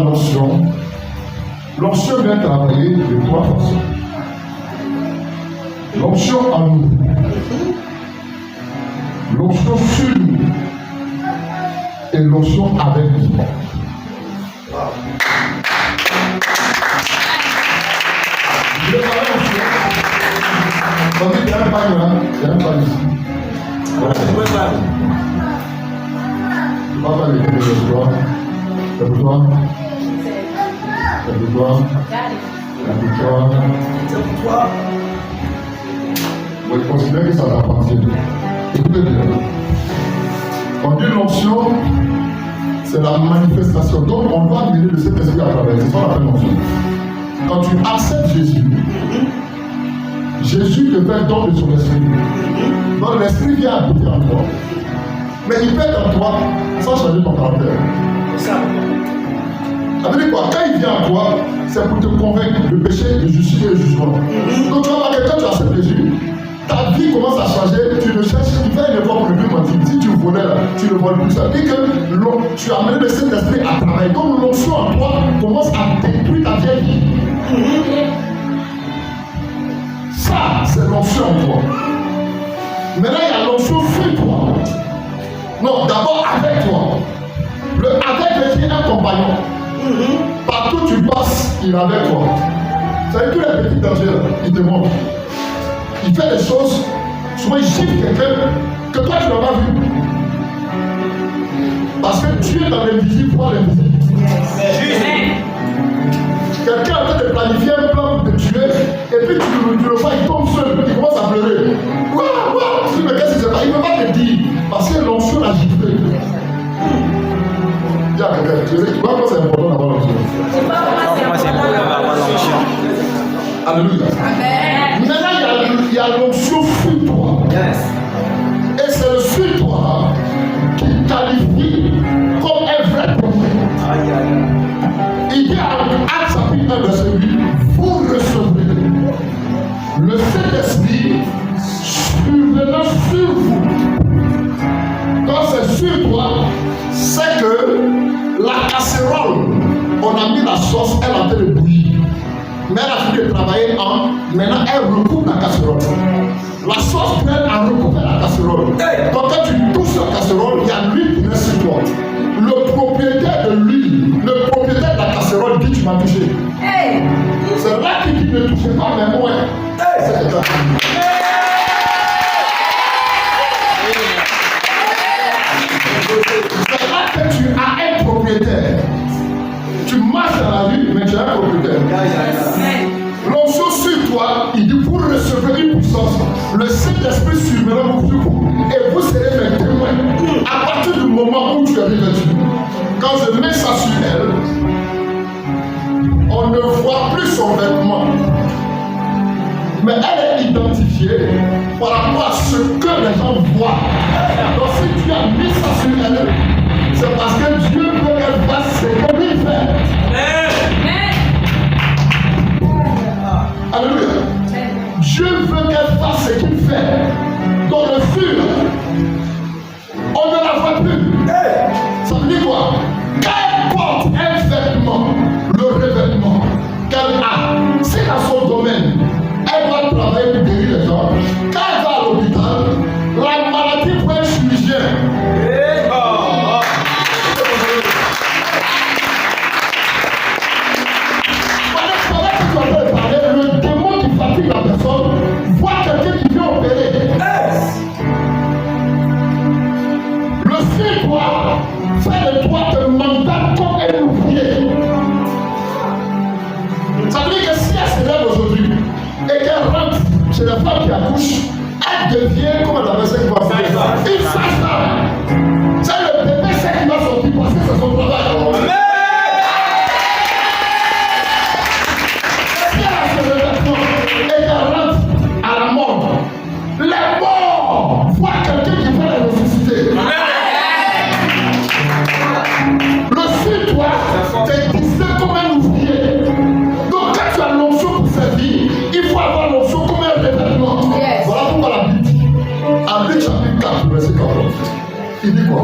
l'onction vient travailler de trois façons. L'onction en nous, l'onction sur nous et l'onction avec nous. Je vais parler d'onction. Il y a un pagne là, il y a un pagne ici. On va pas les dire de toi. Lève-toi. Lève-toi. Lève-toi. Vous considérez que ça t'appartient. Écoutez bien. On dit l'onction, c'est la manifestation. Donc on doit amener le Saint-Esprit à travers. C'est ça la l'onction. Quand tu acceptes Jésus, Jésus te fait don de son esprit. Donc l'esprit vient habiter en toi. Mais il peut être en toi sans changer ton caractère. Ça veut dire quoi? Quand il vient en toi, c'est pour te convaincre de péché, de justice et de jugement. Donc tu vas voir que quand tu acceptes Jésus, ta vie commence à changer, tu ne cherches, tu fais une effort pour ne plus mentir. Si tu volais là, tu ne voles plus. Ça veut dire que tu as amené le Saint-Esprit à travailler. Donc l'onction en toi commence à détruire ta vieille vie. Ça, c'est l'onction en toi. Maintenant, il y a l'onction sur toi. Non, d'abord avec toi. Le avec veut dire un compagnon. Partout où tu passes, il est avec toi. Ça veut dire tous les petits dangers là, il te montre. Il fait des choses, souvent il gifle quelqu'un que toi tu n'as pas vu. Parce que tu es dans l'invisible pour l'invisible. Quelqu'un est en train de planifier un plan de tuer, et puis tu le vois, il tombe seul, il commence à pleurer. Waouh, tu dis, mais qu'est-ce qui se passe? Il ne peut pas te dire, parce que l'onction l'a giflé. Tu vois comment c'est important d'avoir l'onction? Alléluia. Maintenant, il y a l'onction sur toi. Et c'est le sur toi qui qualifie comme un vrai prophète. Il dit à Actes chapitre 1 verset 8, vous recevrez le Saint-Esprit survenant sur vous. Quand c'est sur toi, c'est que la casserole, on a mis la sauce, elle est en train de bouillir. Mais elle a fini de travailler maintenant elle recoupe la casserole. La sauce pleine a recoupé la casserole. Donc quand tu touches la casserole, il y a l'huile qui reste sur toi. Le propriétaire de l'huile, le propriétaire de la casserole dit tu m'as touché. C'est là qu'il dit ne touchez pas, mais moi. C'est là. C'est là que tu as un propriétaire. Tu marches dans la vie, mais tu as un propriétaire. L'onction sur toi, il dit vous recevrez une puissance. Le Saint-Esprit survenant sur vous. Et vous serez mes témoins. À partir du moment où tu es revêtu, quand je mets ça sur elle, on ne voit plus son vêtement. Mais elle est identifiée par rapport à ce que les gens voient. Donc si tu as mis ça sur elle, c'est parce que Dieu veut qu'elle fasse ce que lui fait. Alléluia. Dieu veut qu'elle fasse ce qu'il fait. Dans le fur, on ne la voit plus. Ça veut dire quoi? Qu'elle porte un vêtement, le revêtement qu'elle a, c'est dans son domaine. Elle va et qu'elle rentre chez la femme qui accouche, elle devient comme la personne qui va faire. Une sage-femme. C'est le bébé, c'est qui va sortir parce que c'est son travail. Si elle a ce revêtement et qu'elle rentre à la mort, les morts voient quelqu'un qui va la ressusciter. Le sur toi, t'es distinct comme un ouvrier. Donc quand tu as l'onction pour servir, il faut avoir l'onction comme un revêtement. Voilà pourquoi la Bible dit, en Luc chapitre 4, verset 40, il dit quoi?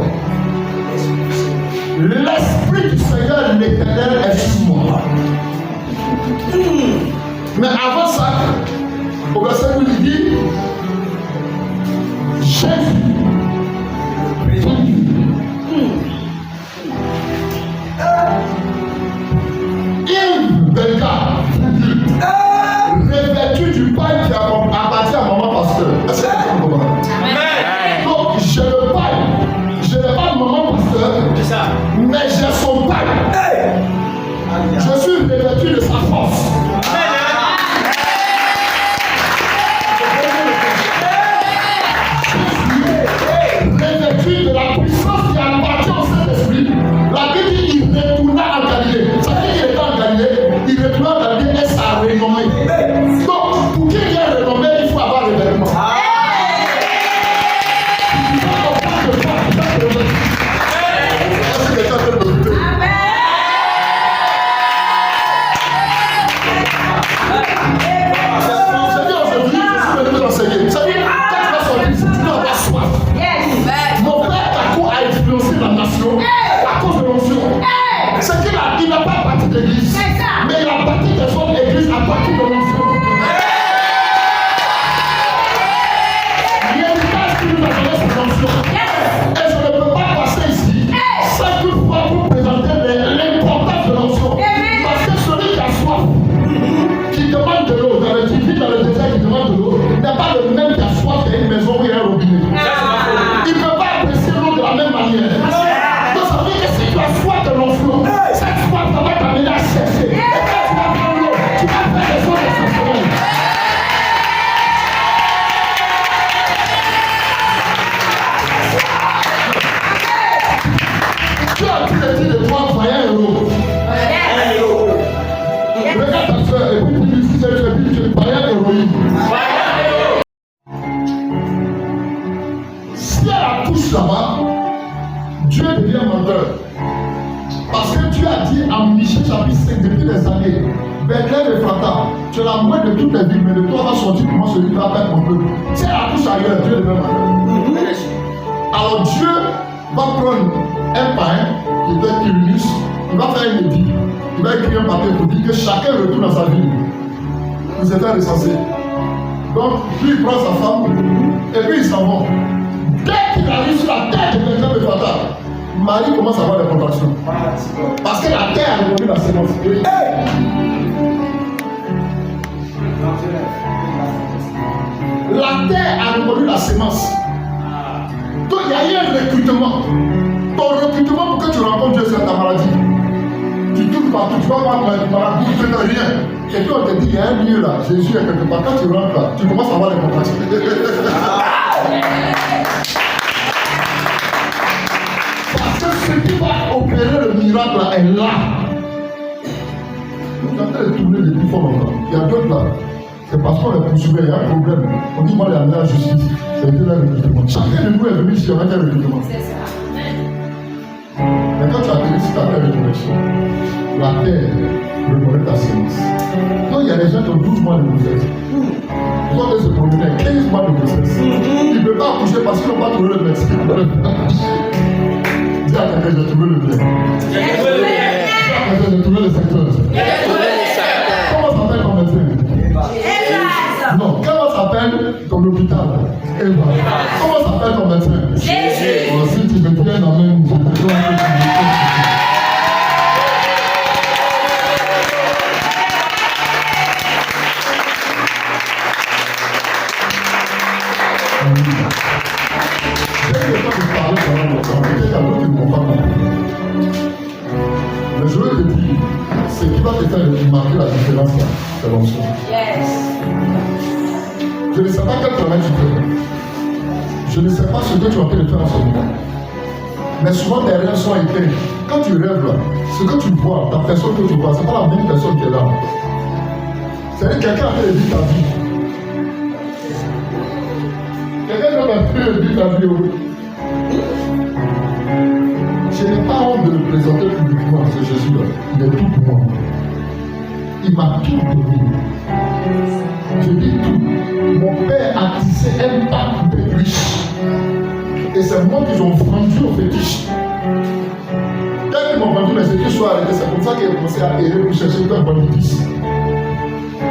L'Esprit du Seigneur l'Éternel est sur moi. Mais avant ça, au verset 8, il dit, Jésus, Yves Belga, revêtu du pain qui appartient à maman pasteur. Est-ce que tu comprends? Donc, j'ai le pain. Je n'ai pas de maman pasteur, mais j'ai son pain. Je suis revêtu de sa force. Revêtu de la puissance qui appartient au Saint-Esprit. La Bible dit qu'il retourna en Galilée. Ça veut dire qu'il était en Galilée, il retourna en Galilée et ça a renommé. Donc, pour qu'il y ait renommé, il faut avoir le revêtement. Il n'a pas bâti d'église, mais il a bâti des autres églises à partir de l'onction. L'héritage qui nous a donné cette onction. Et je ne peux pas passer ici sans toutefois vous présenter l'importance de l'onction. Parce que celui qui a soif, qui demande de l'eau, qui vit dans le désert, qui demande de l'eau, n'est pas le même qui a soif qui a une maison où il y a un robinet. Il ne peut pas apprécier l'eau de la même manière. Donc ça veut dire que si tu as soif de l'onction, cette soif va t'amener à chercher. Et quand tu vas prendre l'eau, tu vas faire des choses exceptionnelles. Tu as pu le dire de toi, voyant un héros. Regarde ta soeur et puis tu dis si c'est tu voyant héroïne. Si elle accouche là-bas, Dieu devient menteur. Parce que Dieu a dit en Michée chapitre 5 depuis des années, Bethléem et Frata, tu es la moindre de toutes les villes, mais de toi va sortir pour moi celui qui va faire mon peuple. Si elle accouche ailleurs, Dieu devient menteur. Alors Dieu va prendre un pain qui est Quirinus, il va faire une édit, il va écrire un papier pour dire que chacun retourne dans sa ville. Vous êtes recensés. Donc, lui il prend sa femme et puis ils s'en vont. Dès qu'il arrive sur la terre de Bethléem et Frata, Marie commence à avoir des contractions. Parce que la terre a reconnu la sémence. La terre a reconnu la sémence. Donc il y a eu un recrutement. Ton recrutement pour que tu rencontres Dieu, c'est ta maladie. Tu touches partout, tu vas voir maladie, tu ne fais rien. Et puis on te dit, il y a un lieu là, Jésus est quelque part. Quand tu rentres là, tu commences à avoir des contractions. Ce qui va opérer le miracle là est là. Vous êtes en train de tourner les plus forts là. Il y a d'autres là. C'est parce qu'on les poursuivait, il y a un problème. On dit moi les amener à la justice. C'est un recrutement. Chacun de nous est venu ici avec un recrutement.
C'est ça.
Mais quand tu as tenu si tu as fait résurrection, la terre reconnaît ta sémence. Donc il y a des gens qui ont 12 mois de grossesse. Ils ont se promener 15 mois de grossesse. Ils ne peuvent pas accoucher parce qu'ils n'ont pas trouvé le médecin. Dis à quelqu'un, j'ai trouvé le bien. J'ai trouvé le secteur. Comment s'appelle ton médecin? Non, comment s'appelle ton hôpital? Eva. Comment s'appelle ton médecin?
Jésus.
Oh, si tu me tiens dans même, je te dois que tu me mais je veux te dire, ce qui va te faire marquer la différence, c'est l'onction.
Yes.
Je ne sais pas quel travail tu fais. Je ne sais pas ce que tu es en train de faire en ce moment. Mais souvent tes rêves sont éteints. Quand tu rêves là, ce que tu vois, la personne que tu vois, ce n'est pas la même personne qui est là. C'est-à-dire que quelqu'un a fait vivre ta vie. Quelqu'un d'autre a fait vivre ta vie. Je n'ai pas honte de le présenter publiquement, ce Jésus-là. Il est tout pour moi. Il m'a tout donné. Je dis tout. Mon père a tissé un pack de riche. Et c'est moi qu'ils ont vendu au fétiche. Quand ils m'ont vendu, mes études sont arrêtées. C'est comme ça qu'ils ont commencé à errer pour chercher un banditisme.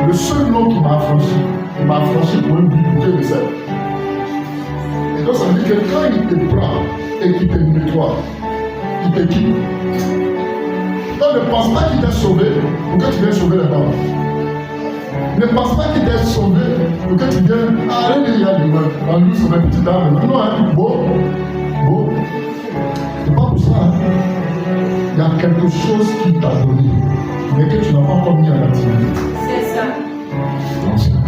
Le seul nom qui m'a affranchi, il m'a affranchi pour un but pour Dieu le sait. Et donc ça veut dire que quand il te prend et qu'il te nettoie, il te quitte. Donc ne pense pas qu'il t'a sauvé pour que tu viennes sauver les gens. Ne pense pas qu'il t'a sauvé pour que tu viennes. Allez, il y a des gens. En nous, c'est ma petite âme. Non, hein, bon. C'est pas pour ça. Hein. Il y a quelque chose qu'il t'a donné, mais que tu n'as pas encore mis en activité.
C'est ça.
L'onction.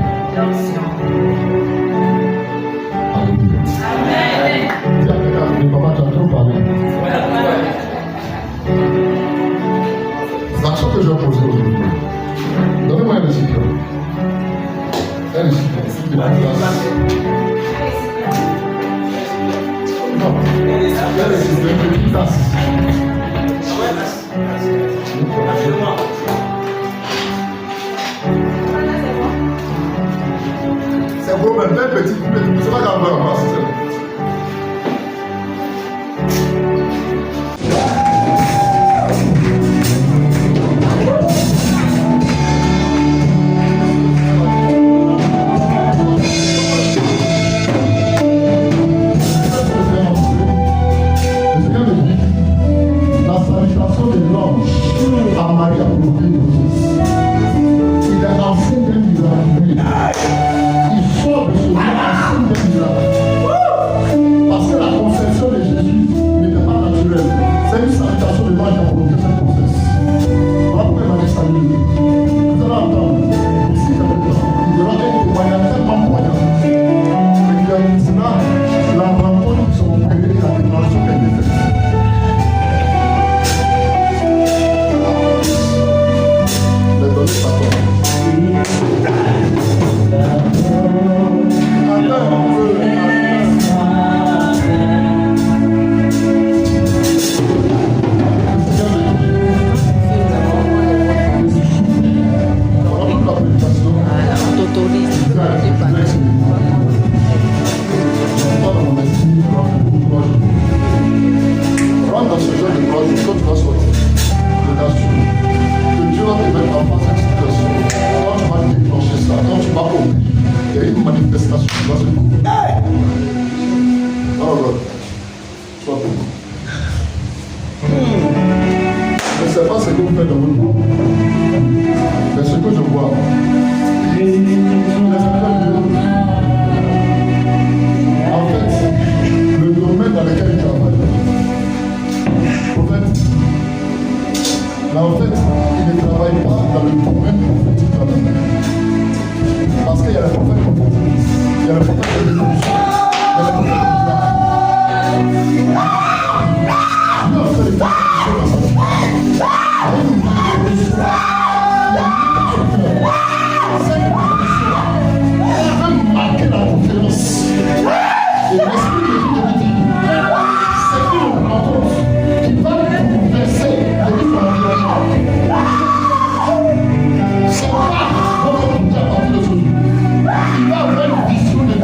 Alléluia.
Amen.
Dis à quelqu'un, mais papa, tu as trop parlé. L'action que je vais poser aujourd'hui. Donnez-moi un récipient. Un récipient. De la place. Non. Un récipient, une petite tasse. C'est bon, mais un petit. C'est pas grave, on va c'est à Marie a provoqué une grossesse. Il est enceinte d'un miracle. Il sort de ce monde enceinte d'un miracle. Parce que la conception de Jésus n'était pas naturelle. C'est une salutation de Marie qui a provoqué cette grossesse. Voilà pourquoi il m'a dit saluer. Vous allez entendre. Ici, dans le temps, il y aura un témoignage tellement poignant. Et il y a la rencontre qui sont opérées et la déclaration qu'elle est faite. Rentre dans ce jeu de gloire, quand tu vas sortir, je t'assure que Dieu va te mettre en face cette situation. Quand tu vas déclencher ça, quand tu vas ouvrir, il y a une manifestation qui va se couper. Oh Lord, sois pour moi. Je ne sais pas ce que vous faites dans votre groupe, mais ce que je vois, en fait, le domaine dans lequel il travaille, en fait, il ne travaille pas dans le domaine prophétique. Parce qu'il y a le prophète prophétique, il y a le prophète de l'évolution, il y a le prophète de Dieu a fait les choses dans sa vie. Elle veut marquer la conférence. Et l'esprit de Dieu dit, c'est une rencontre qui va nous bouleverser de différents environnements. C'est pas votre à partir de ce jour. Il va avoir une vision de Dieu.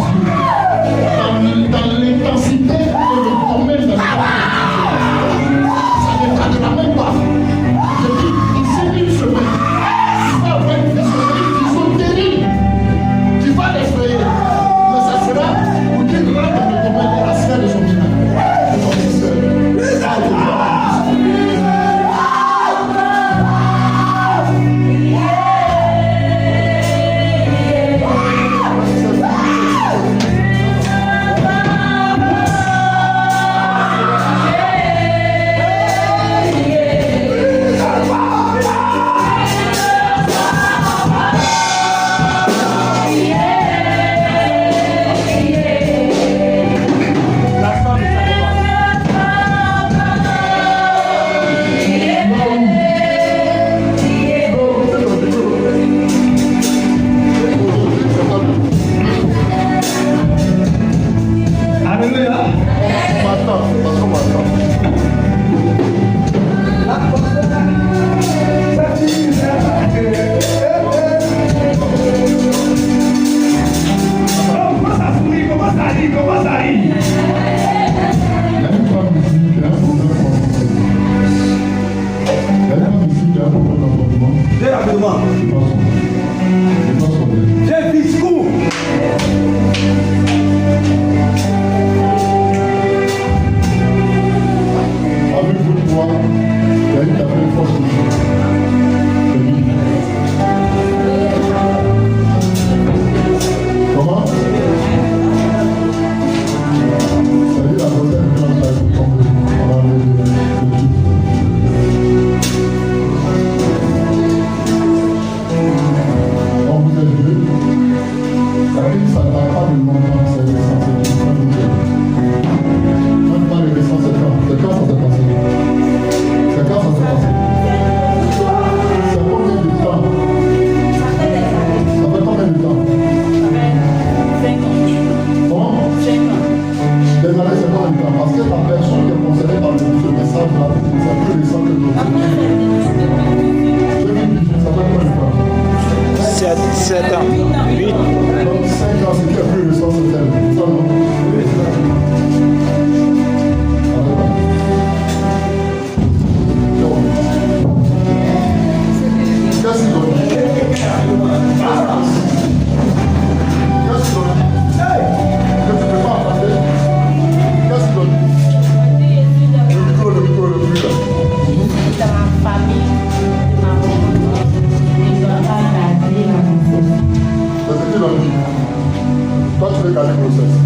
Toi, tu veux garder grossesse.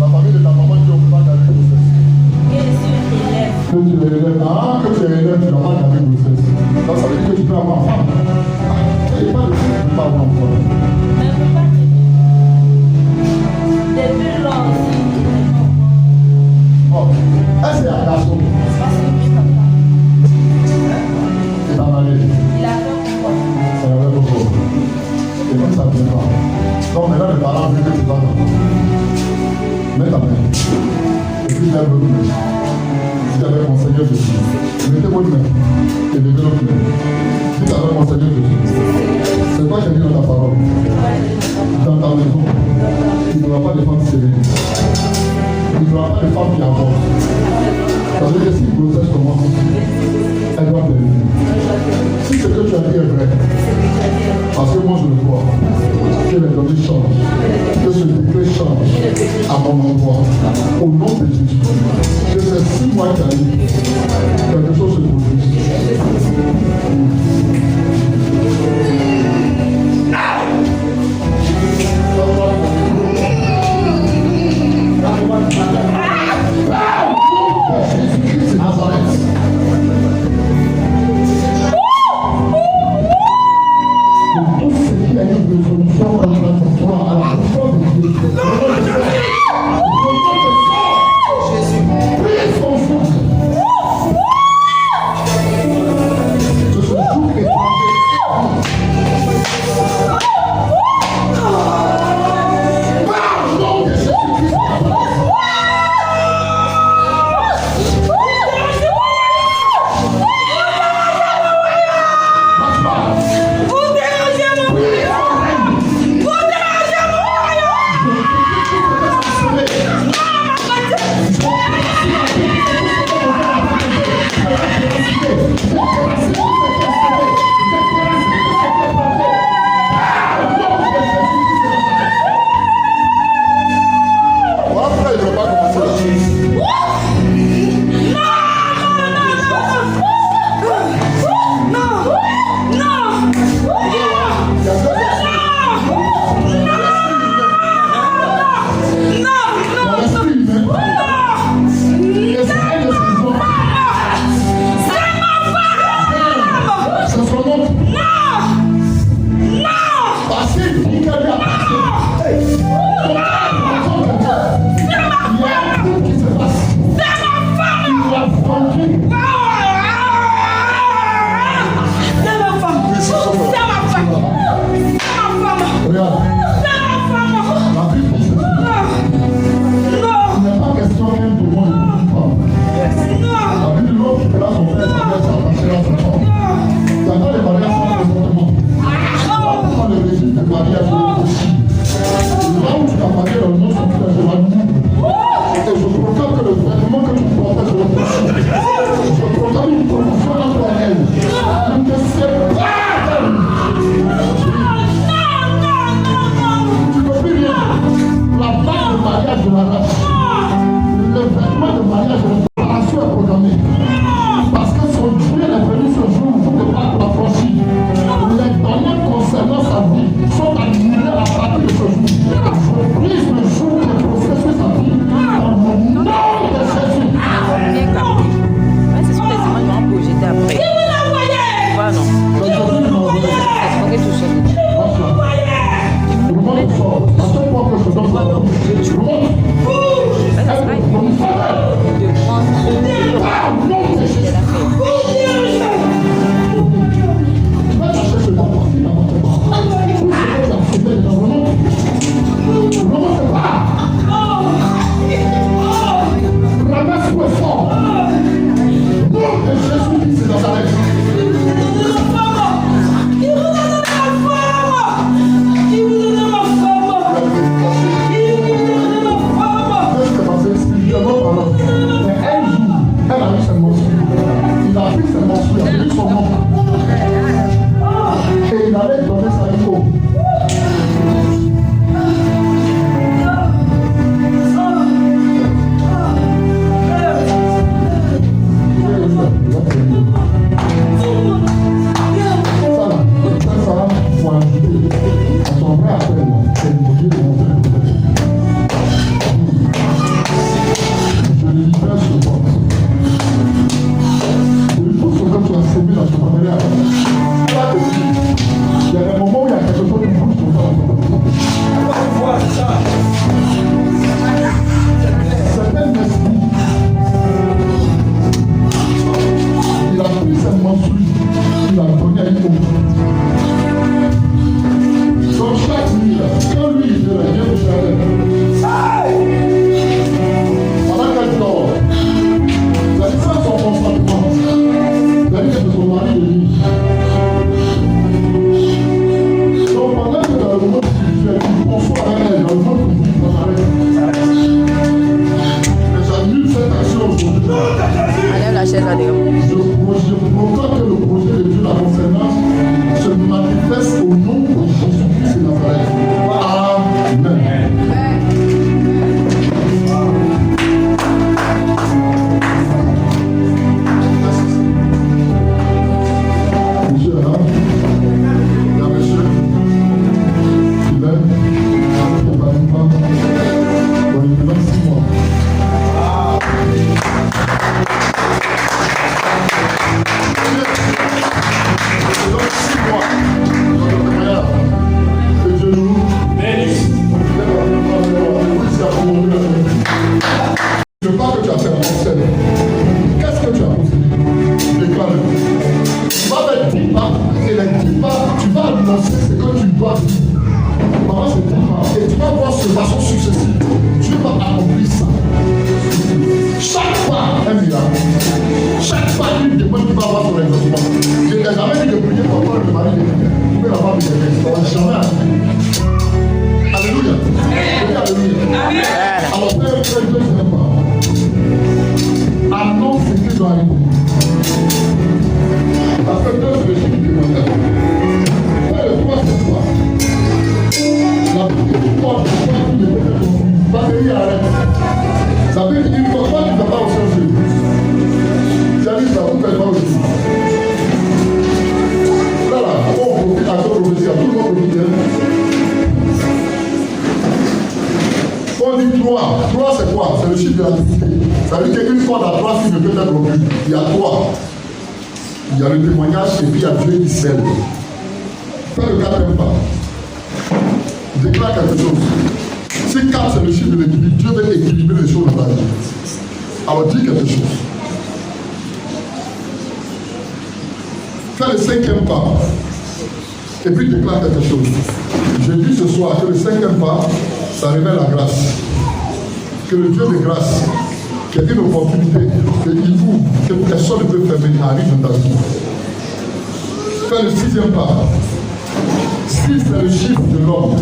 La famille de ta maman dit on ne peut pas garder grossesse. Que tu es élève. Ah, que tu es élève, tu ne vas pas garder grossesse. Donc ça veut dire que tu peux avoir un femme. Il n'y a pas de fait, tu ne peux pas avoir un femme. Bon, est-ce qu'il y a un garçon? C'est pas marié.
Il a fait quoi?
Ça va être beau. Et comme ça ne vient pas. Donc maintenant, les parents veulent que tu vas dans. Mets ta main. Et puis lève l'autre main. Si tu avais mon Seigneur dessus, mettez votre main et levez l'autre main. Si tu avais mon Seigneur dessus, c'est quoi qui est dit dans ta parole? Dans ta maison, il n'y aura pas de femmes stériles. Il n'y aura pas de femmes qui avancent. Ça veut dire que si une grossesse commence, elle doit terminer. Si ce que tu as dit est vrai, parce que moi je le vois, que les données changent, que ce décret change à mon endroit, au nom de Jésus, que c'est 6 mois qui arrivent, quelque chose se produise. Jésus-Christ de Nazareth. Tout ce qui a eu de solution à la personne de Dieu. Jésus. Priez son fils. De ce jour étranger. Pardon de Jésus-Christ. Et tu vas voir de façon successive. Dieu va accomplir ça. Chaque pas un miracle. Chaque pas une demande qui va avoir son exaucement. Je n'ai jamais dit de prier pour avoir le mari de quelqu'un. Vous pouvez l'avoir de quelqu'un. Ça va jamais arriver. Alléluia. Alléluia. Alors, fais deuxième pas. Annonce ce qui doit arriver. Parce que Dieu, c'est le chiffre du monde. Fais le troisième pas. La petite porte, tu ne peux pas conclure. Valérie, arrête. Ça veut dire qu'il faut pas que tu ne fais pas au Dieu. Tu as dit ça, vous ne faites pas aussi. Là, on profite à ton prophétie, à tout le monde profite. On dit 3. 3 c'est quoi? C'est le chiffre de la dignité. Ça veut dire qu'une fois à 3 qui ne peut être rompu, il y a 3. Il y a le témoignage et puis il y a Dieu qui scelle. Fais le 4e pas. Déclare quelque chose. Si 4 c'est le chiffre de l'équilibre, Dieu veut équilibrer les choses dans ta vie. Alors dis quelque chose. Fais le 5e pas. Et puis déclare quelque chose. Je dis ce soir que le 5e pas, ça révèle la grâce. Que le Dieu de grâce, qui a une opportunité, que personne ne peut fermer, arrive dans ta vie. Fais le 6e pas. 6 c'est le chiffre de l'homme.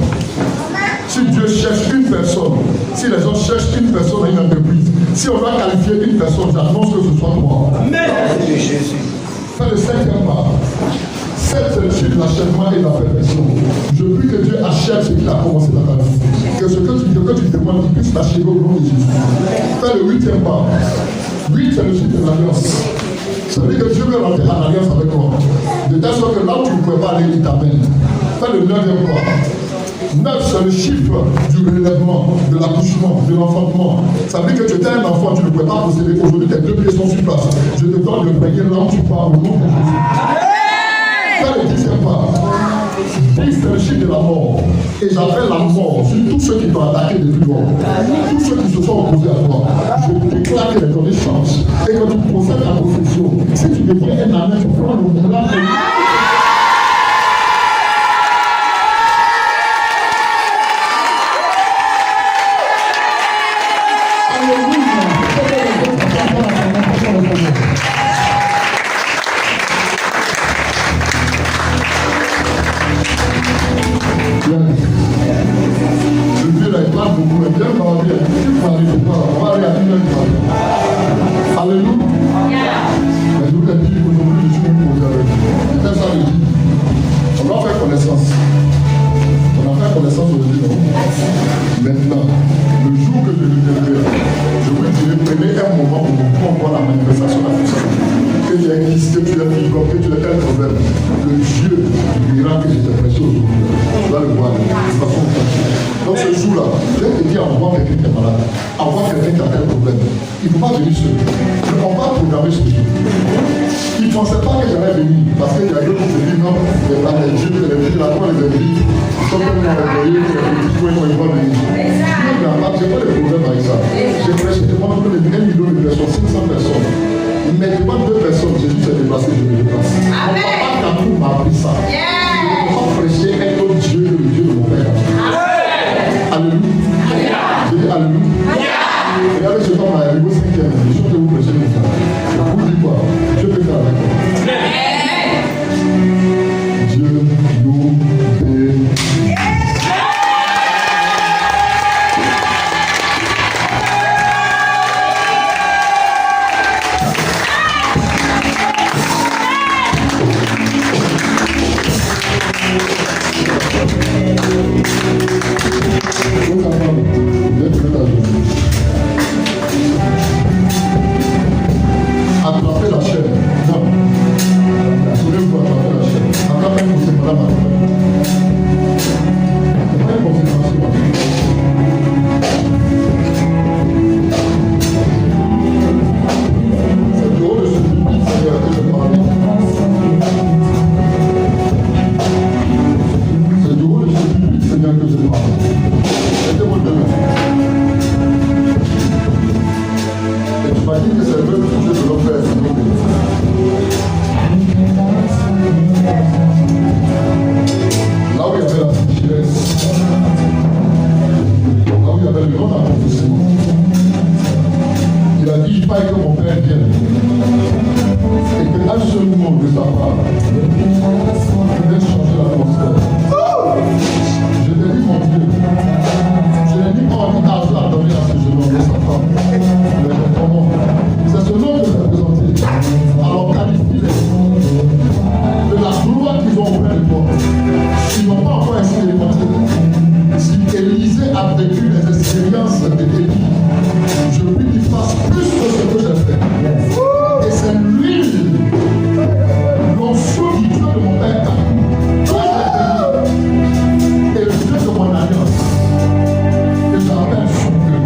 Si Dieu cherche une personne, si les gens cherchent une personne à une entreprise, si on a qualifié une personne, j'annonce que ce soit toi. Amen. Fais le 5e pas. 7 c'est le chiffre de l'achèvement et de la perfection. Je prie que Dieu achève ce qu'il a commencé dans ta vie. Que ce que tu demandes, qu'il puisse l'achever au nom de Jésus. Fais le 8e pas. 8 c'est le chiffre de l'alliance. Ça veut dire que Dieu veut rentrer en alliance avec toi. De telle sorte que là où tu ne pouvais pas aller, il t'amène. Fais le 9e pas. 9 c'est le chiffre du relèvement, de l'accouchement, de l'enfantement. Ça veut dire que tu étais un enfant, tu ne pouvais pas posséder. Aujourd'hui, tes 2 pieds sont sur place. Je te donne le payer là où tu pars au nom de Jésus. Fais le 10e pas. 10 c'est le chiffre de la mort. Et j'appelle la mort sur tous ceux qui t'ont attaqué depuis longtemps. Tous ceux qui se sont opposés à toi. Je déclare que les données changent. Et que tu possèdes la possession. Si tu deviens un ami, tu prends le moulin. Maintenant, le jour que je le verrai, je vous dirai, prenez un moment pour vous voir la manifestation de la puissance. Que tu aies existé, que tu aies fibré, que tu aies un problème. Le Dieu du miracle que j'étais prêché aujourd'hui, tu vas le voir de façon facile. Donc ce jour-là, je vais te dire, envoie quelqu'un qui est malade, envoie quelqu'un qui a un problème. Il ne faut pas venir seul. On va programmer ce jour. Ils ne pensaient pas que j'allais venir, parce qu'il y a d'autres qui se disent non, les dieux, la foi, les églises, ils sont tellement réveillés que les petits points vont venir. J'ai pas de problème avec ça. J'ai prêché devant plus de 1 million de personnes, 500 personnes. Mais devant 2 personnes, Jésus s'est déplacé, je me déplace. Mon papa Kamou m'a appris ça. Je ne peux pas prêcher un autre Dieu que le Dieu de mon père. Alléluia. Je dis Alléluia. Regardez ce temps, il est 5e. Je suis en train de vous prêcher comme ça. Je vous dis quoi? Je peux faire avec toi. Dieu nous bénit. puissance de sa part. Je vais changer l'atmosphère. Je te dis, mon Dieu, je n'ai ni envie d'argent à donner à ce jeune homme et sa femme. Mais comment? C'est ce nom que je vais présenter. Alors qualifie-les de la gloire qu'ils ont auprès de toi. Ils n'ont pas encore expérimenté. Si Élisée a vécu les expériences d'Élie, je prie qu'il fasse plus que ce que j'ai fait. Et c'est l'huile, l'onction du Dieu de mon père, et le Dieu de mon alliance, que j'appelle sur Dieu.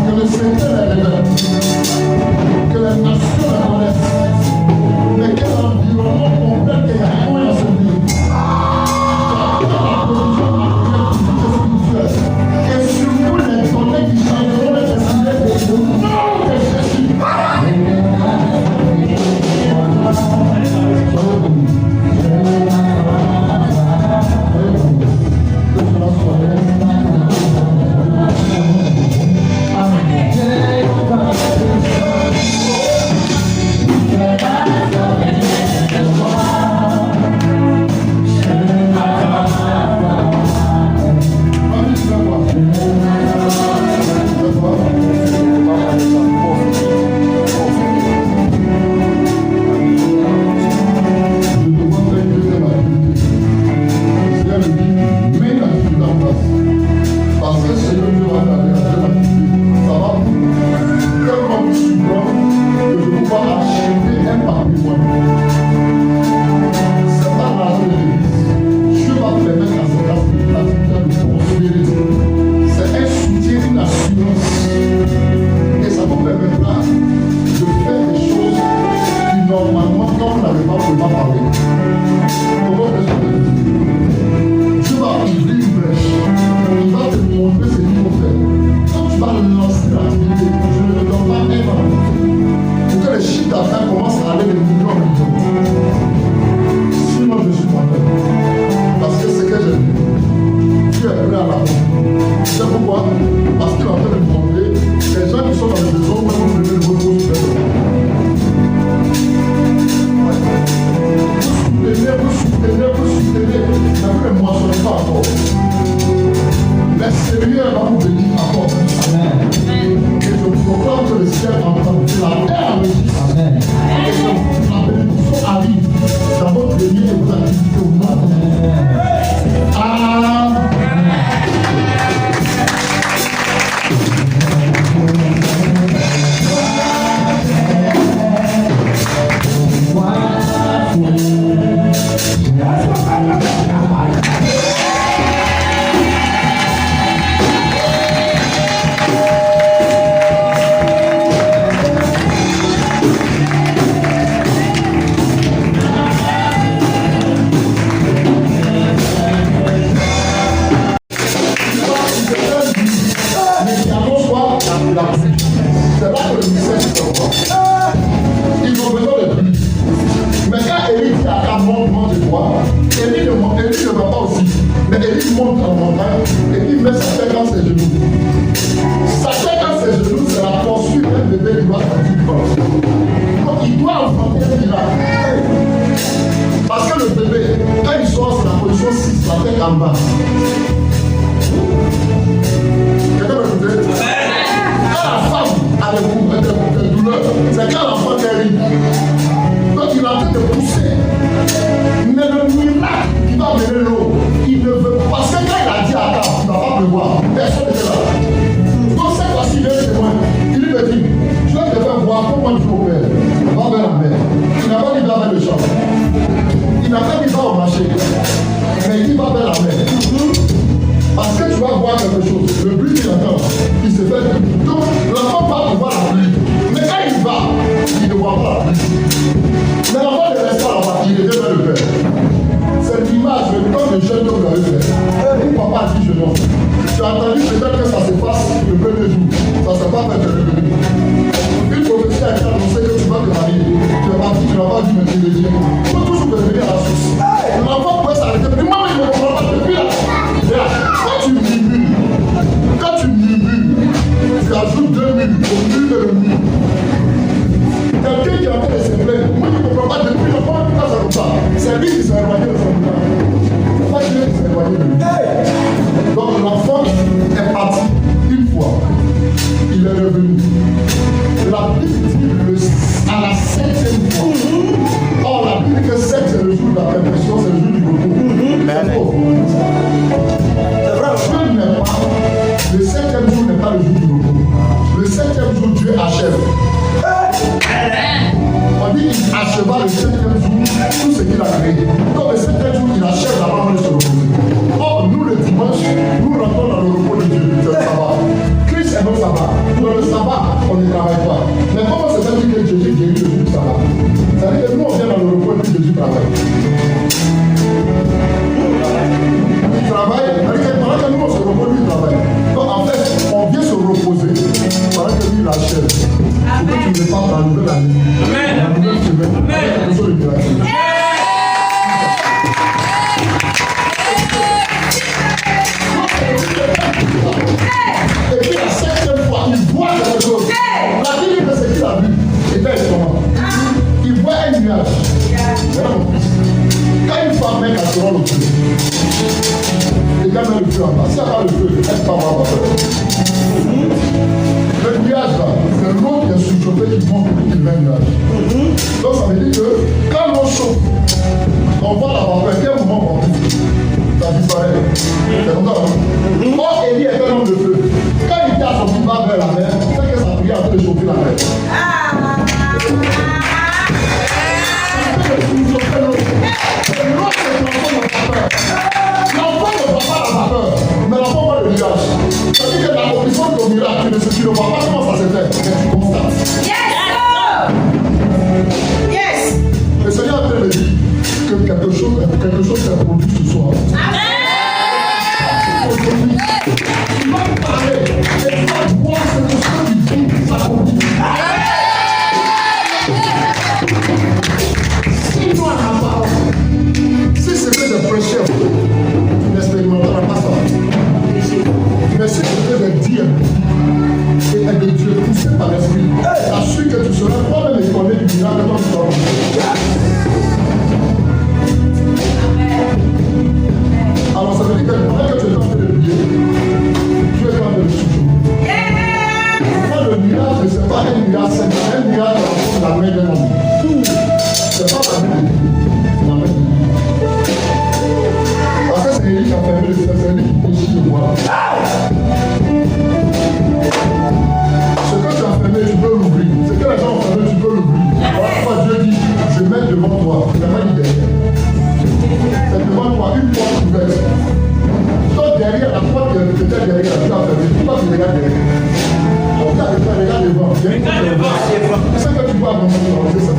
Que le Seigneur les révèle, que les nations les connaissent, mais que l'environnement comprenne qu'il y a un point dans ce lieu. Et surtout les données qui changeront les destinées au nom de Jésus. Quelqu'un qui a fait des semblants, moi je nuage. Donc ça veut dire que quand l'eau chauffe, on voit la vapeur, à quel moment on vit, ça disparaît. C'est comme ça. Or, Élie est un homme de feu. Quand il dit à son fils va vers la mer, c'est que sa prière a fait chauffer la mer. L'enfant ne voit pas la vapeur, mais l'enfant voit le nuage. Ça veut dire que l'accomplissement de ton miracle, tu ne vois pas comment ça s'est fait, mais tu constates.
Yes.
Le Seigneur a fait me dire que quelque chose s'est produit ce soir. Aujourd'hui, tu vas me parler et tu vas voir ce que tu dis s'accomplit. Si toi la parole, si c'est que de prêcher, tu n'expérimenteras pas ça. Mais si tu fais de dire et de Dieu poussé par l'esprit, assure que tu seras toi-même étonné du miracle dont tu vas voir. Alors ça veut dire que pendant que tu es en train de prier, tu es en train de le souffler. Pourquoi le miracle, ce n'est pas un miracle, c'est un miracle dans la main d'un homme. Ce n'est pas la main de Dieu, c'est la main de Dieu. Parce que c'est Élie qui a fermé le ciel, c'est Élie qui décide de voir. Ce que tu as fermé, tu peux l'ouvrir. Ce que les gens ont fermé, tu peux l'ouvrir. Voilà Dieu dit, je mets devant toi, il n'a pas dit derrière. C'est devant toi une porte ouverte. Toi derrière, la porte qui est peut-être derrière, tu as fermé. Pourquoi tu regardes derrière? On regarde devant, regarde devant. C'est ce que tu vois dans ton corps.